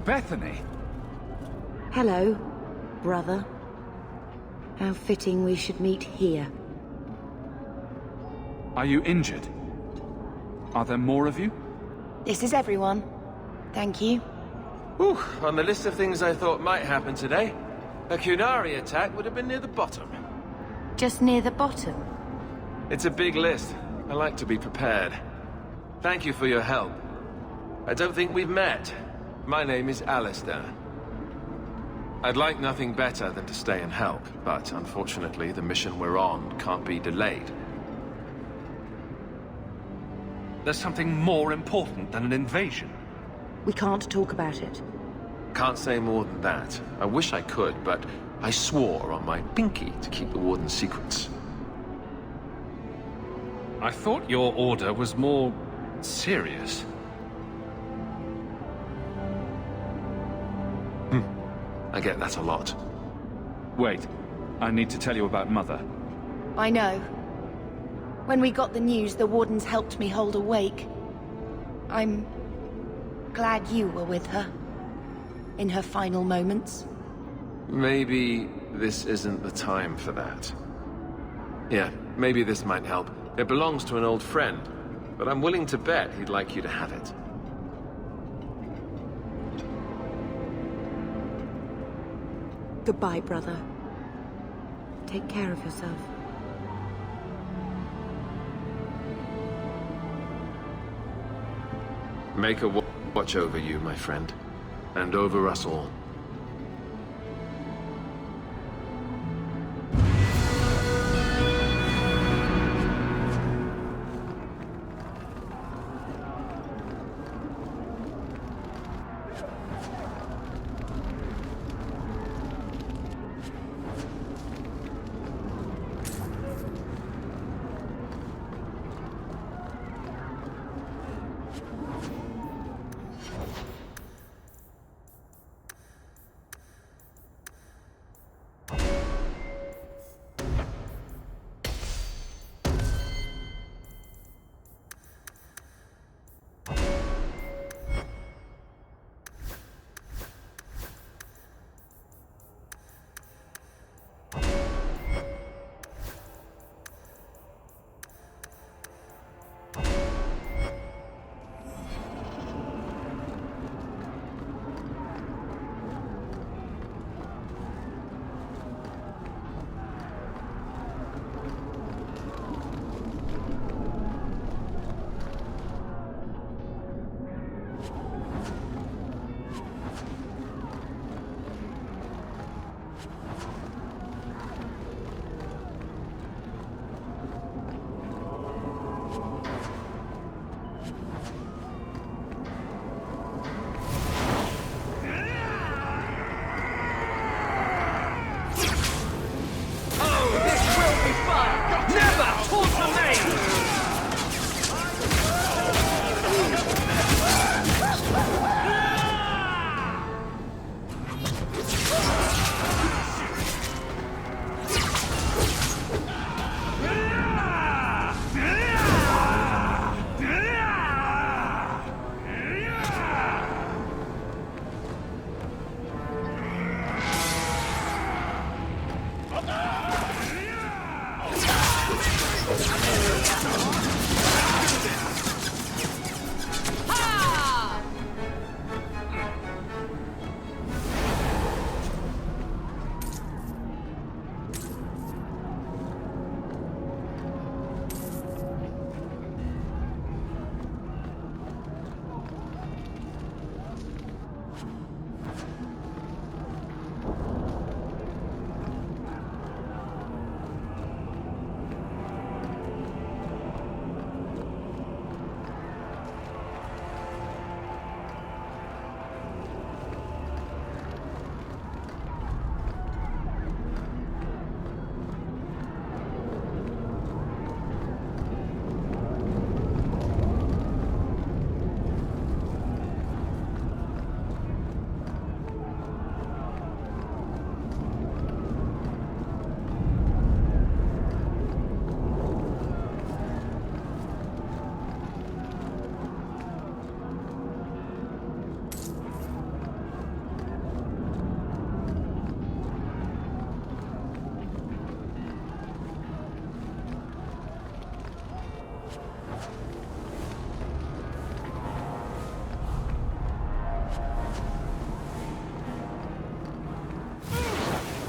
Bethany? Hello, brother. How fitting we should meet here. Are you injured? Are there more of you? This is everyone. Thank you. Whew, on the list of things I thought might happen today, a Qunari attack would have been near the bottom. Just near the bottom? It's a big list. I like to be prepared. Thank you for your help. I don't think we've met. My name is Alistair. I'd like nothing better than to stay and help, but unfortunately the mission we're on can't be delayed. There's something more important than an invasion. We can't talk about it. Can't say more than that. I wish I could, but I swore on my pinky to keep the Warden's secrets. I thought your order was more serious. I get that a lot. Wait, I need to tell you about Mother. I know. When we got the news, the Wardens helped me hold a wake. I'm glad you were with her. In her final moments. Maybe this isn't the time for that. Yeah, maybe this might help. It belongs to an old friend. but I'm willing to bet he'd like you to have it. Goodbye, brother. Take care of yourself. Make a watch over you, my friend. And over us all.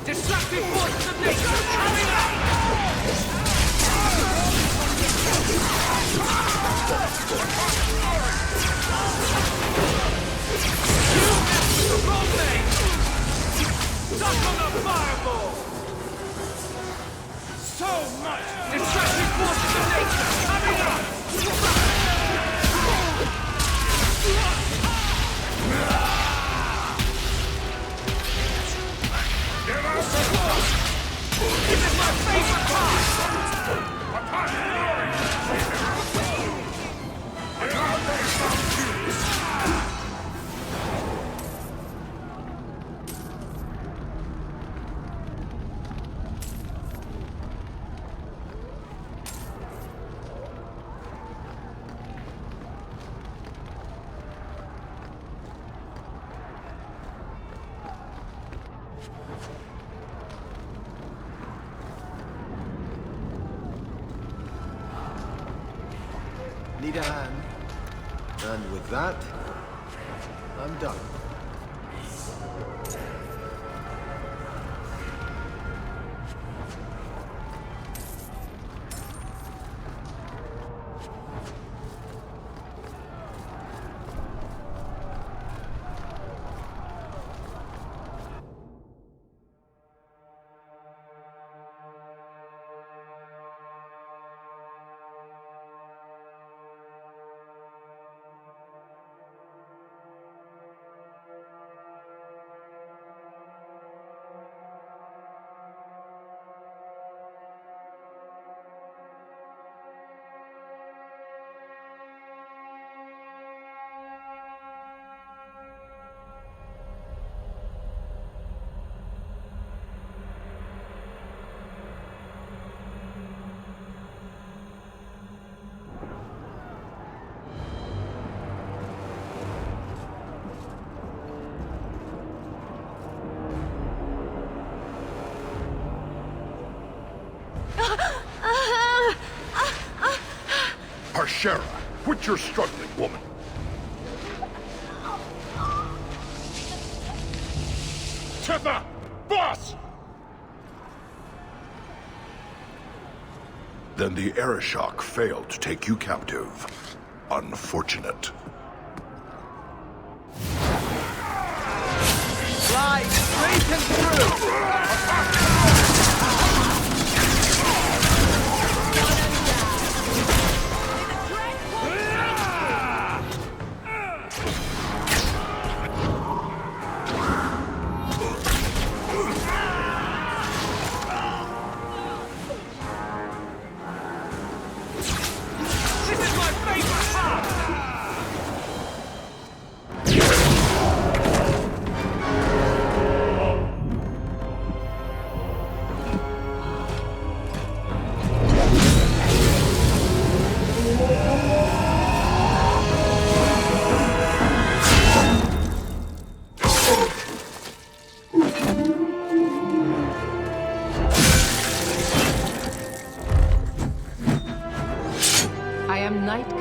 Destructive forces of nature coming up! You have the wrong thing! Stuck on the fireball! So much destructive forces of nature coming up! This is my need a hand. And with that, I'm done. Harshera, quit your struggling, woman. Tetha! Boss! Then the Arishok failed to take you captive. Unfortunate. Fly straight and through!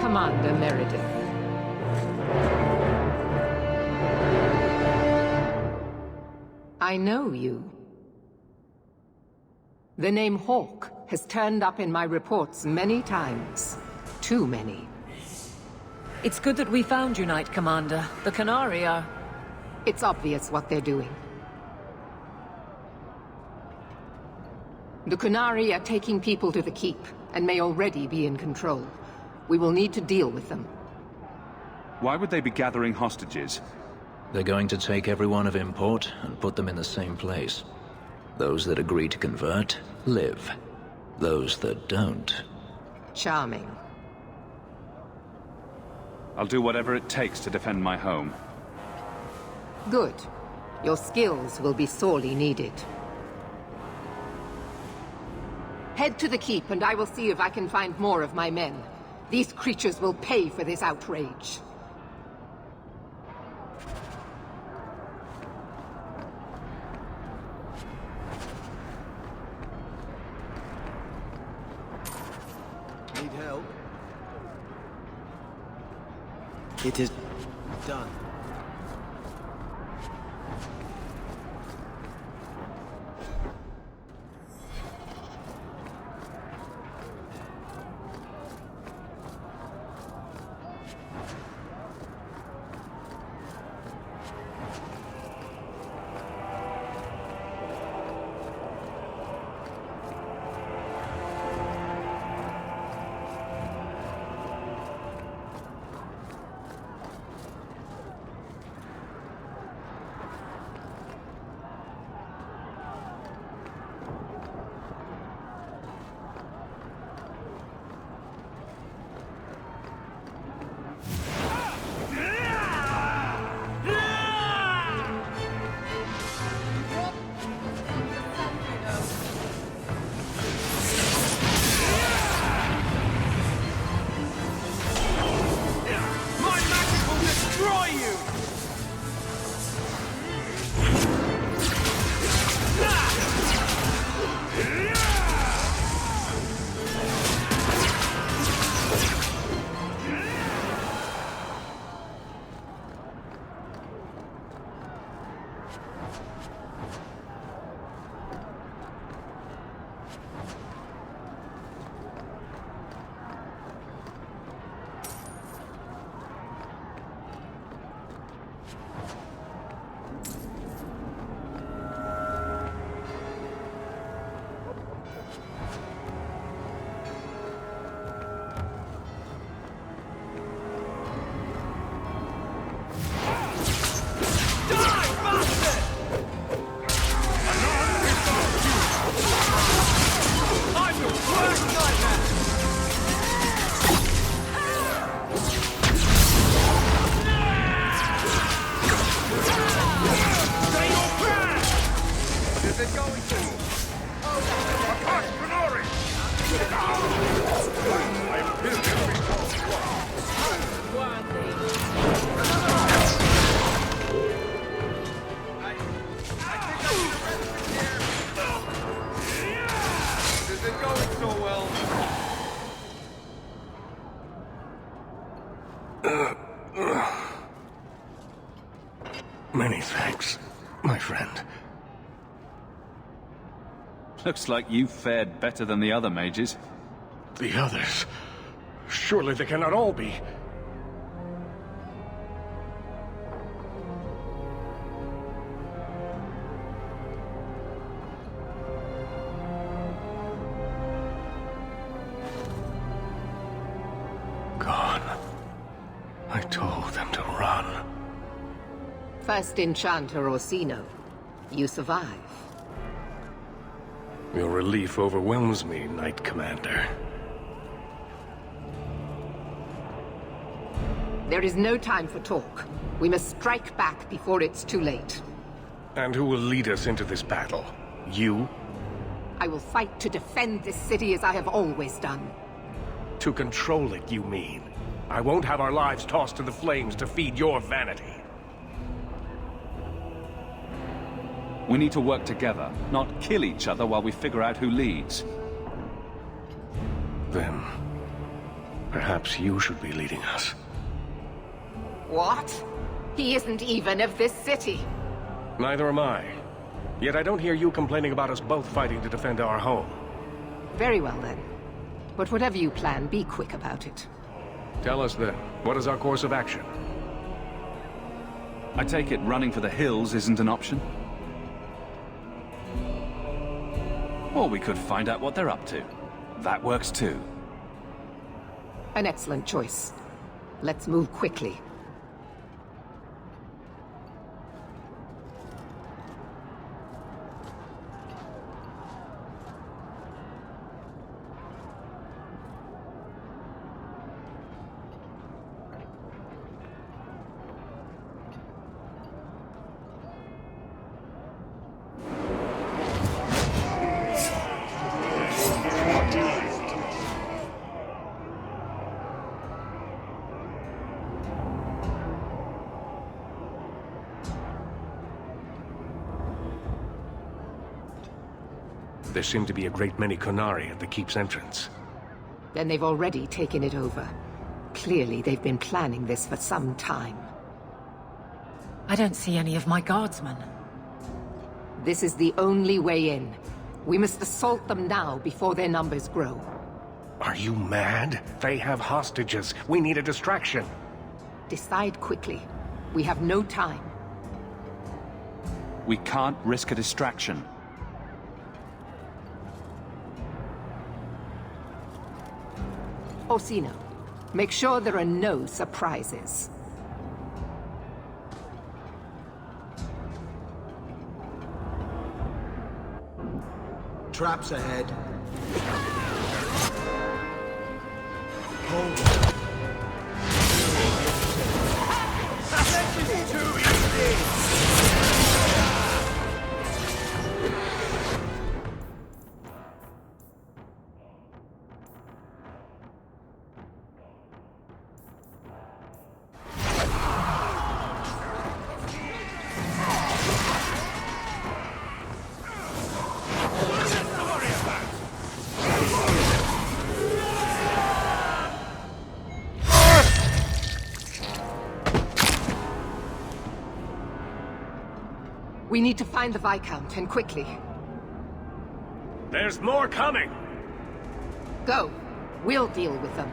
Commander Meredith. I know you. The name Hawke has turned up in my reports many times. Too many. It's good that we found you, Knight Commander. The Qunari are... It's obvious what they're doing. The Qunari are taking people to the Keep, and may already be in control. We will need to deal with them. Why would they be gathering hostages? They're going to take everyone of import and put them in the same place. Those that agree to convert, live. Those that don't... Charming. I'll do whatever it takes to defend my home. Good. Your skills will be sorely needed. Head to the Keep, and I will see if I can find more of my men. These creatures will pay for this outrage. Need help? It is done. Many thanks, my friend. Looks like you fared better than the other mages. The others? Surely they cannot all be. Gone. I told them to run. First Enchanter Orsino. You survive. Your relief overwhelms me, Knight Commander. There is no time for talk. We must strike back before it's too late. And who will lead us into this battle? You? I will fight to defend this city as I have always done. To control it, you mean? I won't have our lives tossed to the flames to feed your vanity. We need to work together, not kill each other while we figure out who leads. Then, perhaps you should be leading us. What? He isn't even of this city. Neither am I. Yet I don't hear you complaining about us both fighting to defend our home. Very well then. But whatever you plan, be quick about it. Tell us then, what is our course of action? I take it running for the hills isn't an option? Or we could find out what they're up to. That works too. An excellent choice. Let's move quickly. There seem to be a great many Qunari at the keep's entrance. Then they've already taken it over. Clearly, they've been planning this for some time. I don't see any of my guardsmen. This is the only way in. We must assault them now before their numbers grow. Are you mad? They have hostages. We need a distraction. Decide quickly. We have no time. We can't risk a distraction. Orsino, make sure there are no surprises. Traps ahead. Hold This is too easy! We need to find the Viscount, and quickly. There's more coming! Go. We'll deal with them.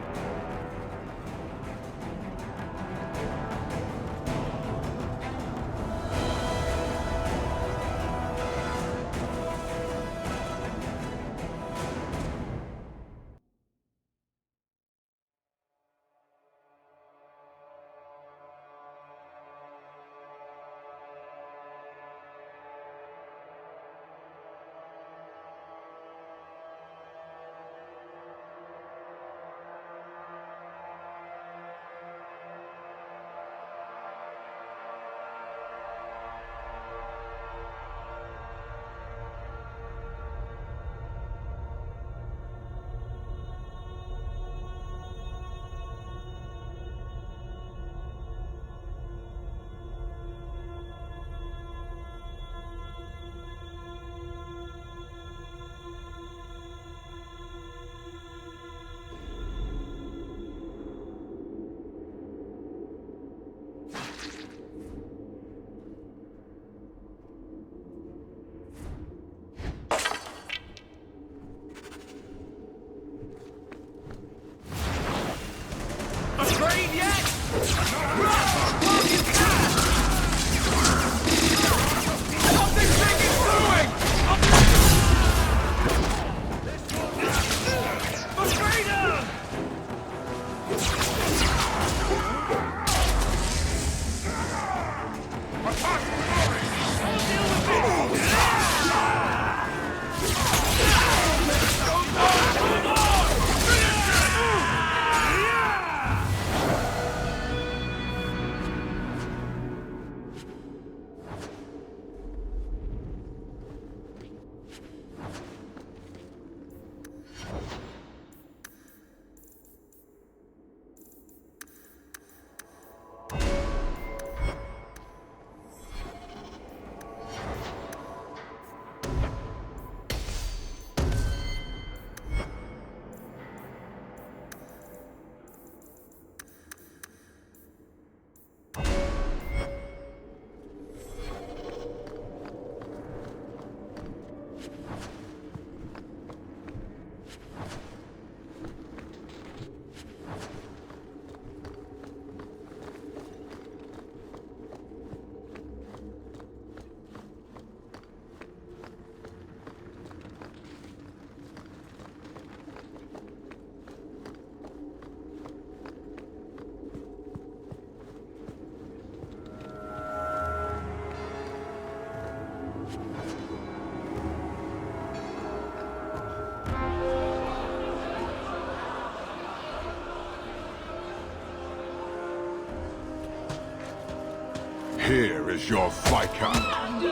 Here is your Viscount.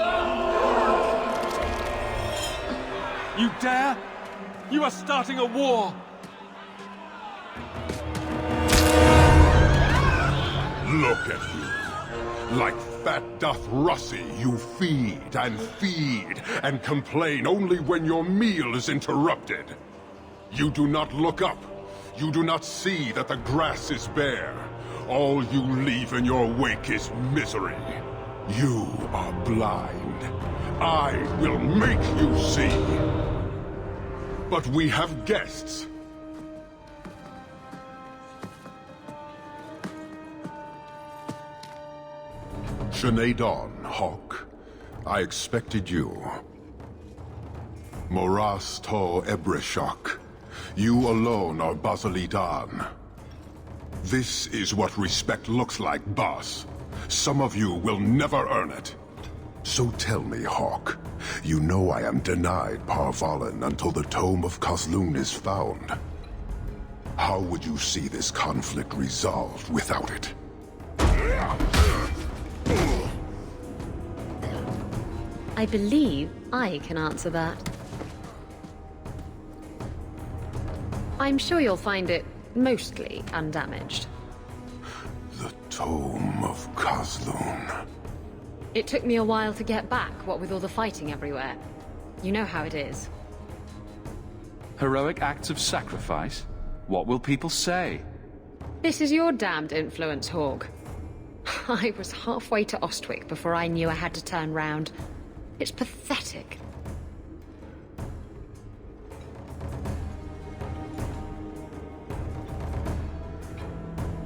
You dare? You are starting a war! Look at you. Like fat Dothrossi, you feed and complain only when your meal is interrupted. You do not look up. You do not see that the grass is bare. All you leave in your wake is misery. You are blind. I will make you see. But we have guests. Sinead Dawn, Hawke. I expected you. Moras to Ebreshok. You alone are Basilidan. This is what respect looks like, boss. Some of you will never earn it. So tell me, Hawke, you know I am denied Parvalin until the Tome of Kozlun is found. How would you see this conflict resolved without it? I believe I can answer that. I'm sure you'll find it mostly undamaged. The Tome of Kozlun. It took me a while to get back, what with all the fighting everywhere. You know how it is. Heroic acts of sacrifice? What will people say? This is your damned influence, Hawke. I was halfway to Ostwick before I knew I had to turn round. It's pathetic.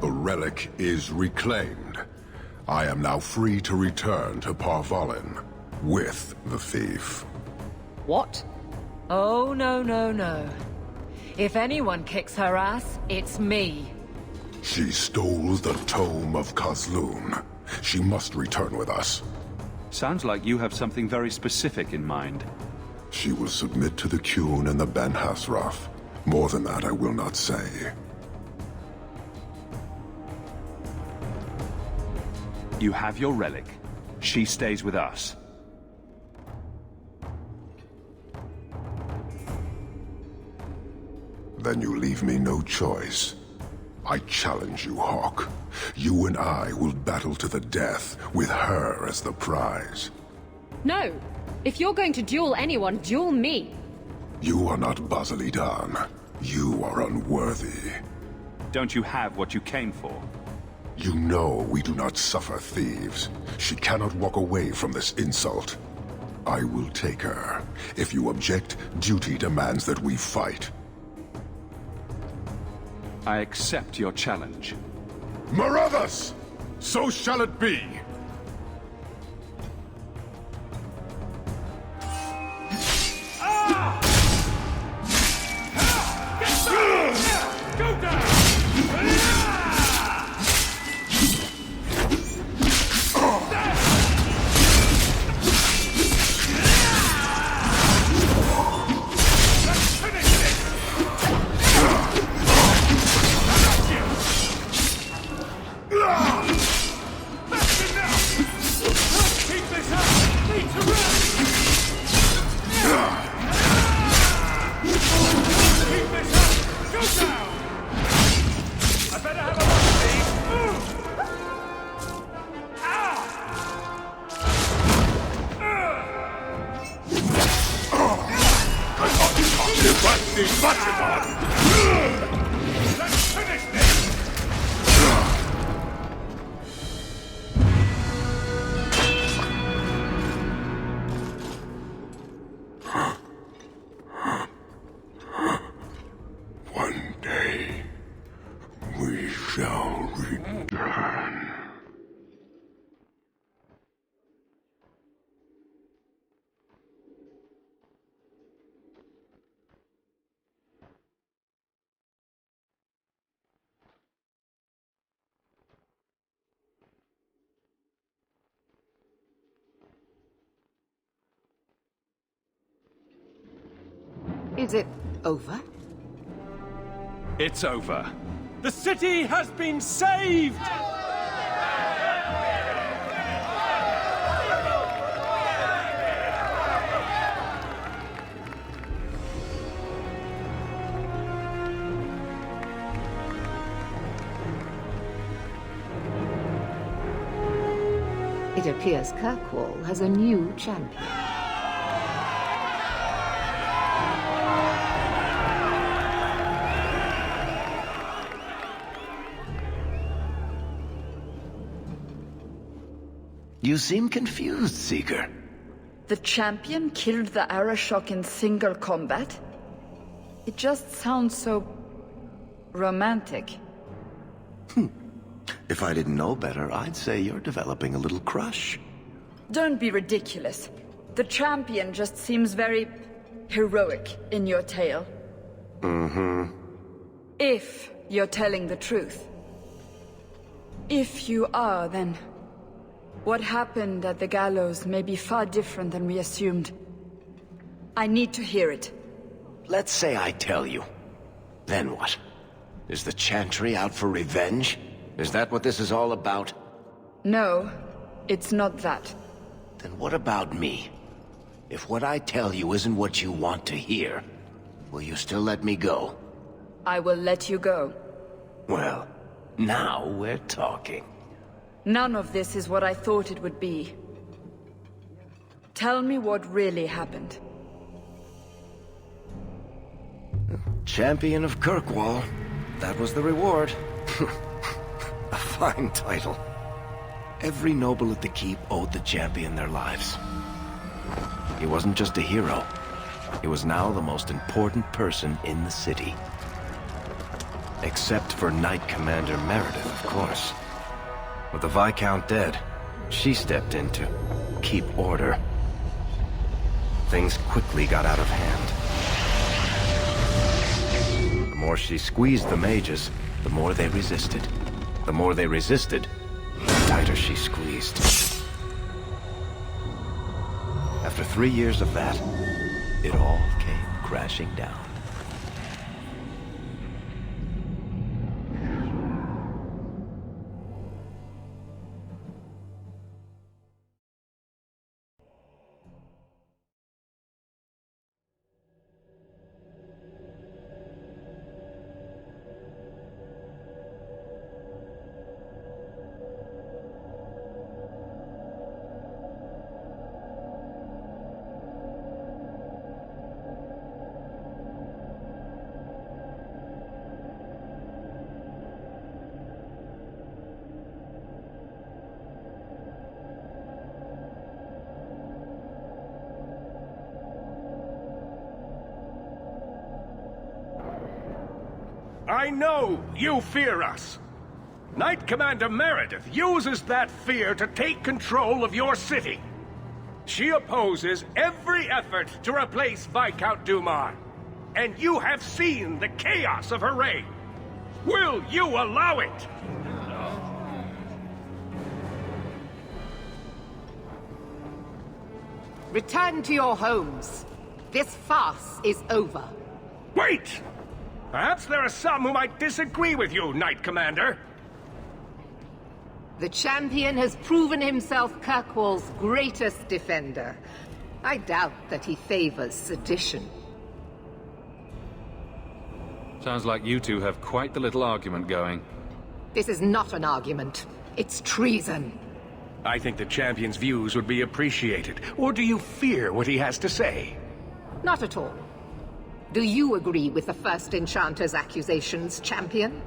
The relic is reclaimed. I am now free to return to Parvalin with the thief. What? Oh, no, no, no. If anyone kicks her ass, it's me. She stole the Tome of Kozlun. She must return with us. Sounds like you have something very specific in mind. She will submit to the Qun and the Ben Hasraf. More than that I will not say. You have your relic. She stays with us. Then you leave me no choice. I challenge you, Hawke. You and I will battle to the death, with her as the prize. No! If you're going to duel anyone, duel me! You are not Basilidan. You are unworthy. Don't you have what you came for? You know we do not suffer thieves. She cannot walk away from this insult. I will take her. If you object, duty demands that we fight. I accept your challenge. Marathas! So shall it be! Go down! One day, we shall return. Is it over? It's over. The city has been saved! It appears Kirkwall has a new champion. You seem confused, Seeker. The champion killed the Arashok in single combat? It just sounds so... romantic. If I didn't know better, I'd say you're developing a little crush. Don't be ridiculous. The champion just seems very... heroic in your tale. Mm-hmm. If you're telling the truth. If you are, then... what happened at the gallows may be far different than we assumed. I need to hear it. Let's say I tell you. Then what? Is the Chantry out for revenge? Is that what this is all about? No, it's not that. Then what about me? If what I tell you isn't what you want to hear, will you still let me go? I will let you go. Well, now we're talking. None of this is what I thought it would be. Tell me what really happened. Champion of Kirkwall. That was the reward. A fine title. Every noble at the keep owed the champion their lives. He wasn't just a hero. He was now the most important person in the city. Except for Knight Commander Meredith, of course. With the Viscount dead, she stepped in to keep order. Things quickly got out of hand. The more she squeezed the mages, the more they resisted. The more they resisted, the tighter she squeezed. After 3 years of that, it all came crashing down. I know you fear us. Knight Commander Meredith uses that fear to take control of your city. She opposes every effort to replace Viscount Dumar. And you have seen the chaos of her reign. Will you allow it? Return to your homes. This farce is over. Wait! Perhaps there are some who might disagree with you, Knight Commander. The champion has proven himself Kirkwall's greatest defender. I doubt that he favors sedition. Sounds like you two have quite the little argument going. This is not an argument. It's treason. I think the champion's views would be appreciated. Or do you fear what he has to say? Not at all. Do you agree with the First Enchanter's accusations, champion?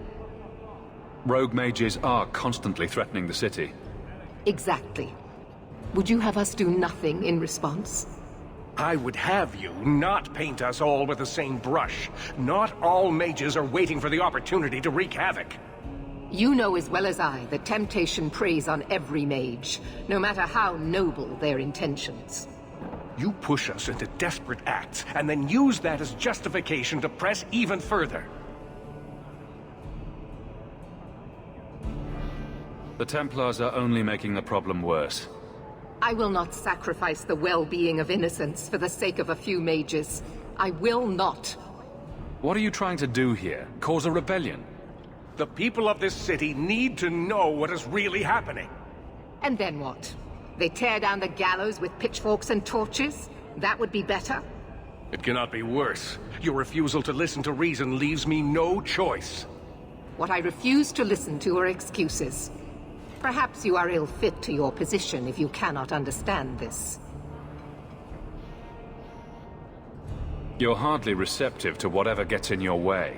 Rogue mages are constantly threatening the city. Exactly. Would you have us do nothing in response? I would have you not paint us all with the same brush. Not all mages are waiting for the opportunity to wreak havoc. You know as well as I that temptation preys on every mage, no matter how noble their intentions. You push us into desperate acts, and then use that as justification to press even further. The Templars are only making the problem worse. I will not sacrifice the well-being of innocents for the sake of a few mages. I will not. What are you trying to do here? Cause a rebellion? The people of this city need to know what is really happening. And then what? They tear down the gallows with pitchforks and torches? That would be better? It cannot be worse. Your refusal to listen to reason leaves me no choice. What I refuse to listen to are excuses. Perhaps you are ill fit to your position if you cannot understand this. You're hardly receptive to whatever gets in your way.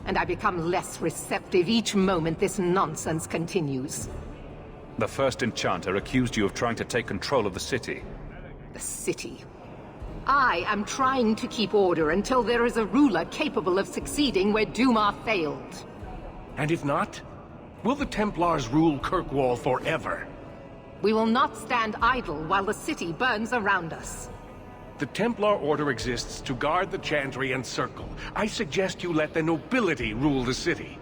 And I become less receptive each moment this nonsense continues. The first enchanter accused you of trying to take control of the city. The city. I am trying to keep order until there is a ruler capable of succeeding where Duma failed. And if not? Will the Templars rule Kirkwall forever? We will not stand idle while the city burns around us. The Templar Order exists to guard the Chantry and Circle. I suggest you let the nobility rule the city.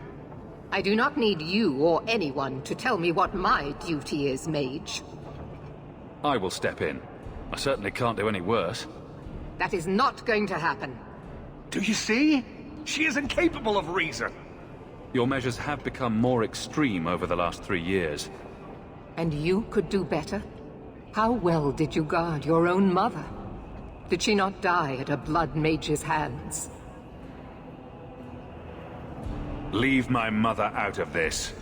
I do not need you or anyone to tell me what my duty is, mage. I will step in. I certainly can't do any worse. That is not going to happen. Do you see? She is incapable of reason. Your measures have become more extreme over the last 3 years. And you could do better? How well did you guard your own mother? Did she not die at a blood mage's hands? Leave my mother out of this.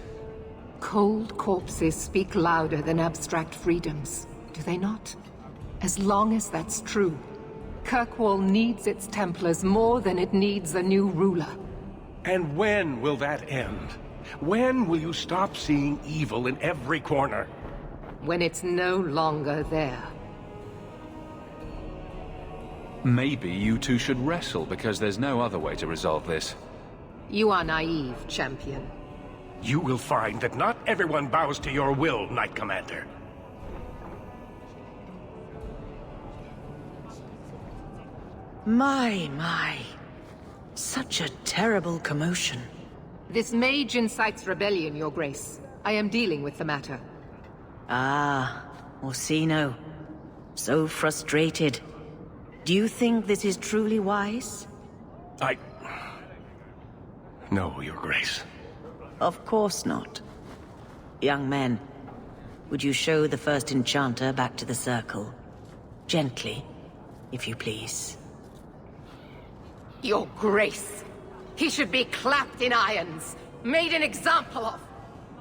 Cold corpses speak louder than abstract freedoms, do they not? As long as that's true, Kirkwall needs its Templars more than it needs a new ruler. And when will that end? When will you stop seeing evil in every corner? When it's no longer there. Maybe you two should wrestle, because there's no other way to resolve this. You are naive, champion. You will find that not everyone bows to your will, Knight Commander. My. Such a terrible commotion. This mage incites rebellion, Your Grace. I am dealing with the matter. Ah, Orsino. So frustrated. Do you think this is truly wise? No, Your Grace. Of course not. Young men, would you show the first enchanter back to the circle? Gently, if you please. Your Grace! He should be clapped in irons, made an example of!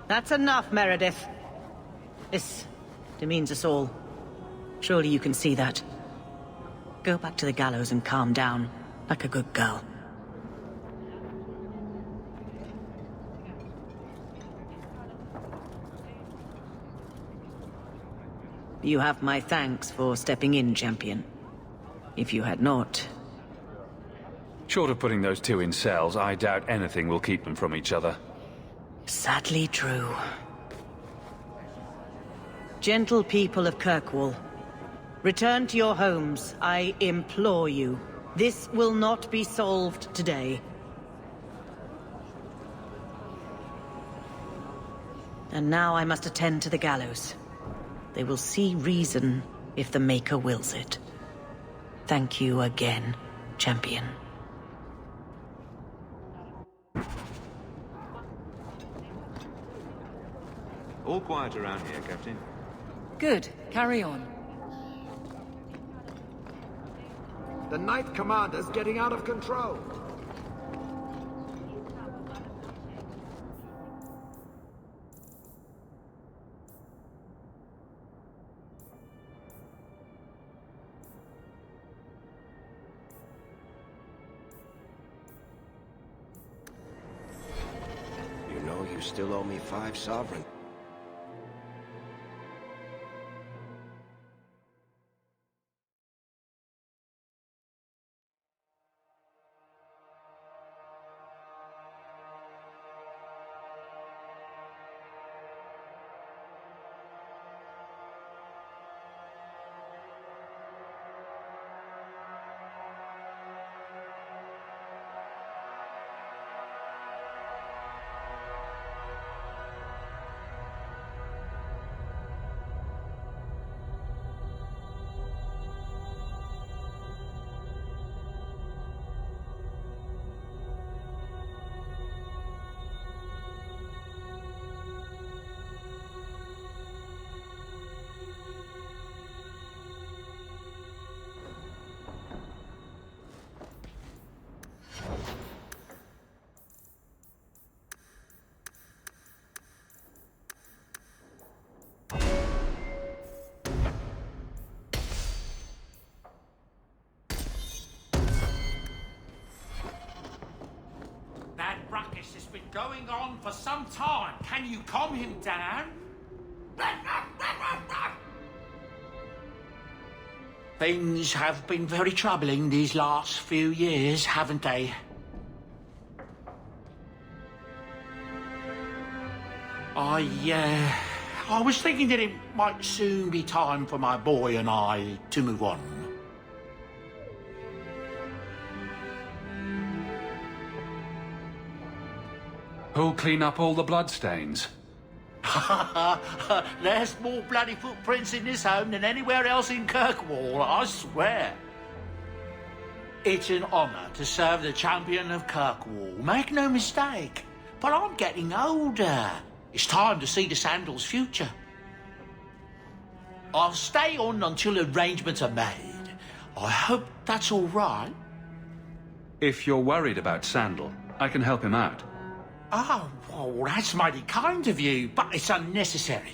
That's enough, Meredith. This demeans us all. Surely you can see that. Go back to the gallows and calm down, like a good girl. You have my thanks for stepping in, champion. If you had not... Short of putting those two in cells, I doubt anything will keep them from each other. Sadly true. Gentle people of Kirkwall, return to your homes, I implore you. This will not be solved today. And now I must attend to the gallows. They will see reason if the Maker wills it. Thank you again, champion. All quiet around here, Captain. Good. Carry on. The Knight Commander's getting out of control. You know you still owe me 5 sovereign. going on for some time. Can you calm him down? Things have been very troubling these last few years, haven't they? I was thinking that it might soon be time for my boy and I to move on. Who'll clean up all the bloodstains? There's more bloody footprints in this home than anywhere else in Kirkwall, I swear. It's an honour to serve the champion of Kirkwall, make no mistake. But I'm getting older. It's time to see the Sandal's future. I'll stay on until arrangements are made. I hope that's all right. If you're worried about Sandal, I can help him out. Oh, well, that's mighty kind of you, but it's unnecessary.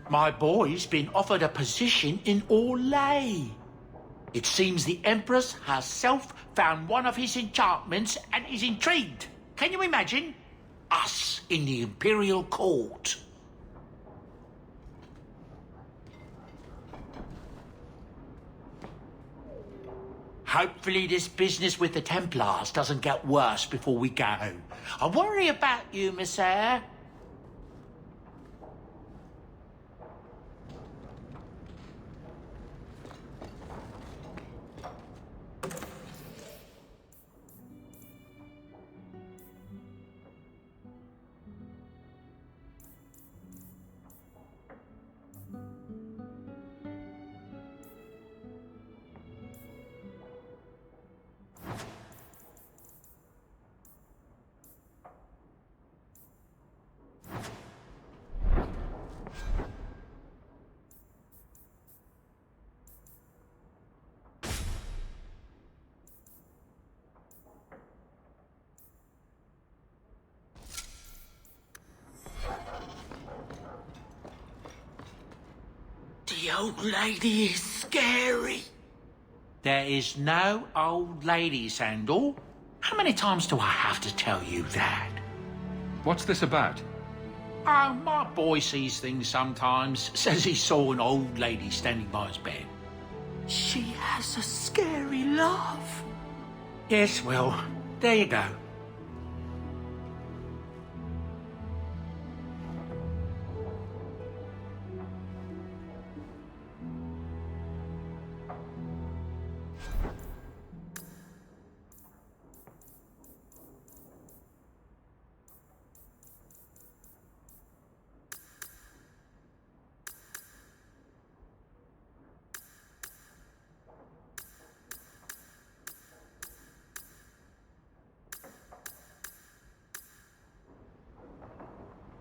My boy's been offered a position in Orlais. It seems the Empress herself found one of his enchantments and is intrigued. Can you imagine? Us in the Imperial Court. Hopefully this business with the Templars doesn't get worse before we go. I worry about you, Miss Eyre. The old lady is scary. There is no old lady, Sandal. How many times do I have to tell you that? What's this about? Oh, my boy sees things sometimes. Says he saw an old lady standing by his bed. She has a scary laugh. Yes, well, there you go.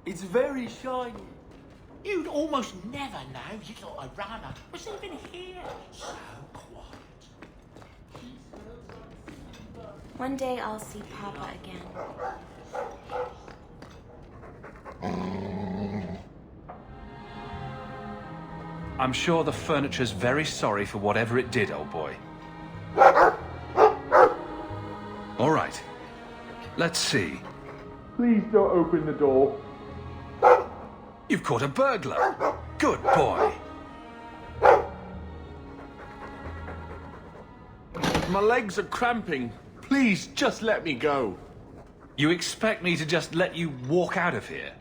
It's very shiny. You'd almost never know little Arana was even here. So quiet. One day I'll see Papa again. I'm sure the furniture's very sorry for whatever it did, old boy. All right. Let's see. Please don't open the door. You've caught a burglar. Good boy. My legs are cramping. Please, just let me go. You expect me to just let you walk out of here?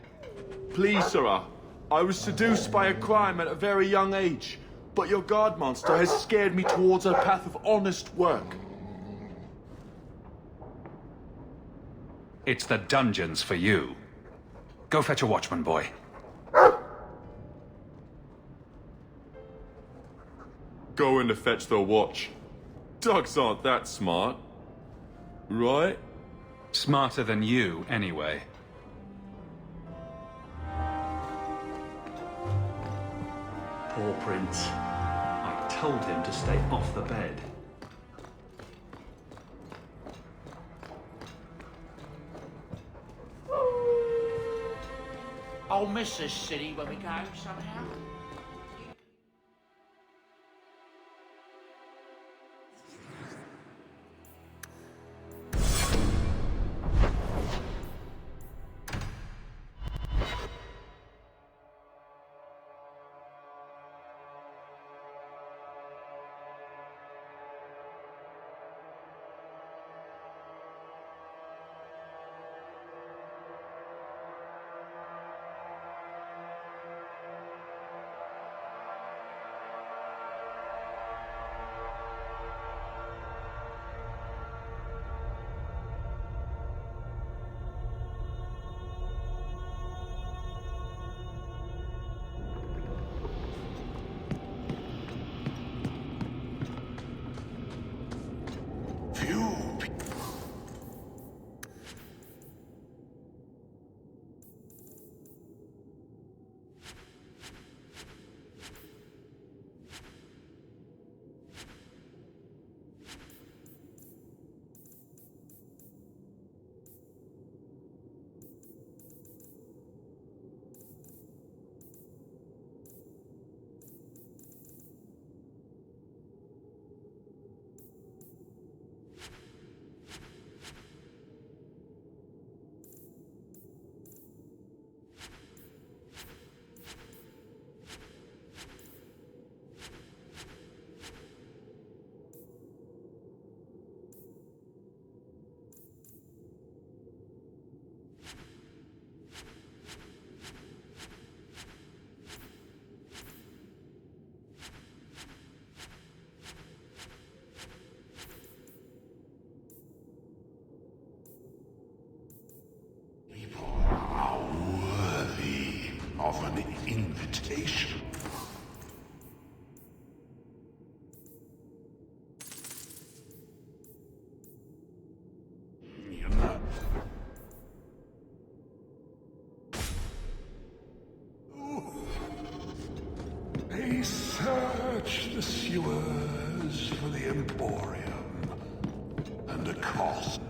Please, sirrah. I was seduced by a crime at a very young age, but your guard monster has scared me towards a path of honest work. It's the dungeons for you. Go fetch a watchman, boy. Going to fetch the watch. Dogs aren't that smart. Right? Smarter than you, anyway. Poor Prince. I told him to stay off the bed. I'll miss this city when we go somehow. station. They search the sewers for the Emporium and a cost.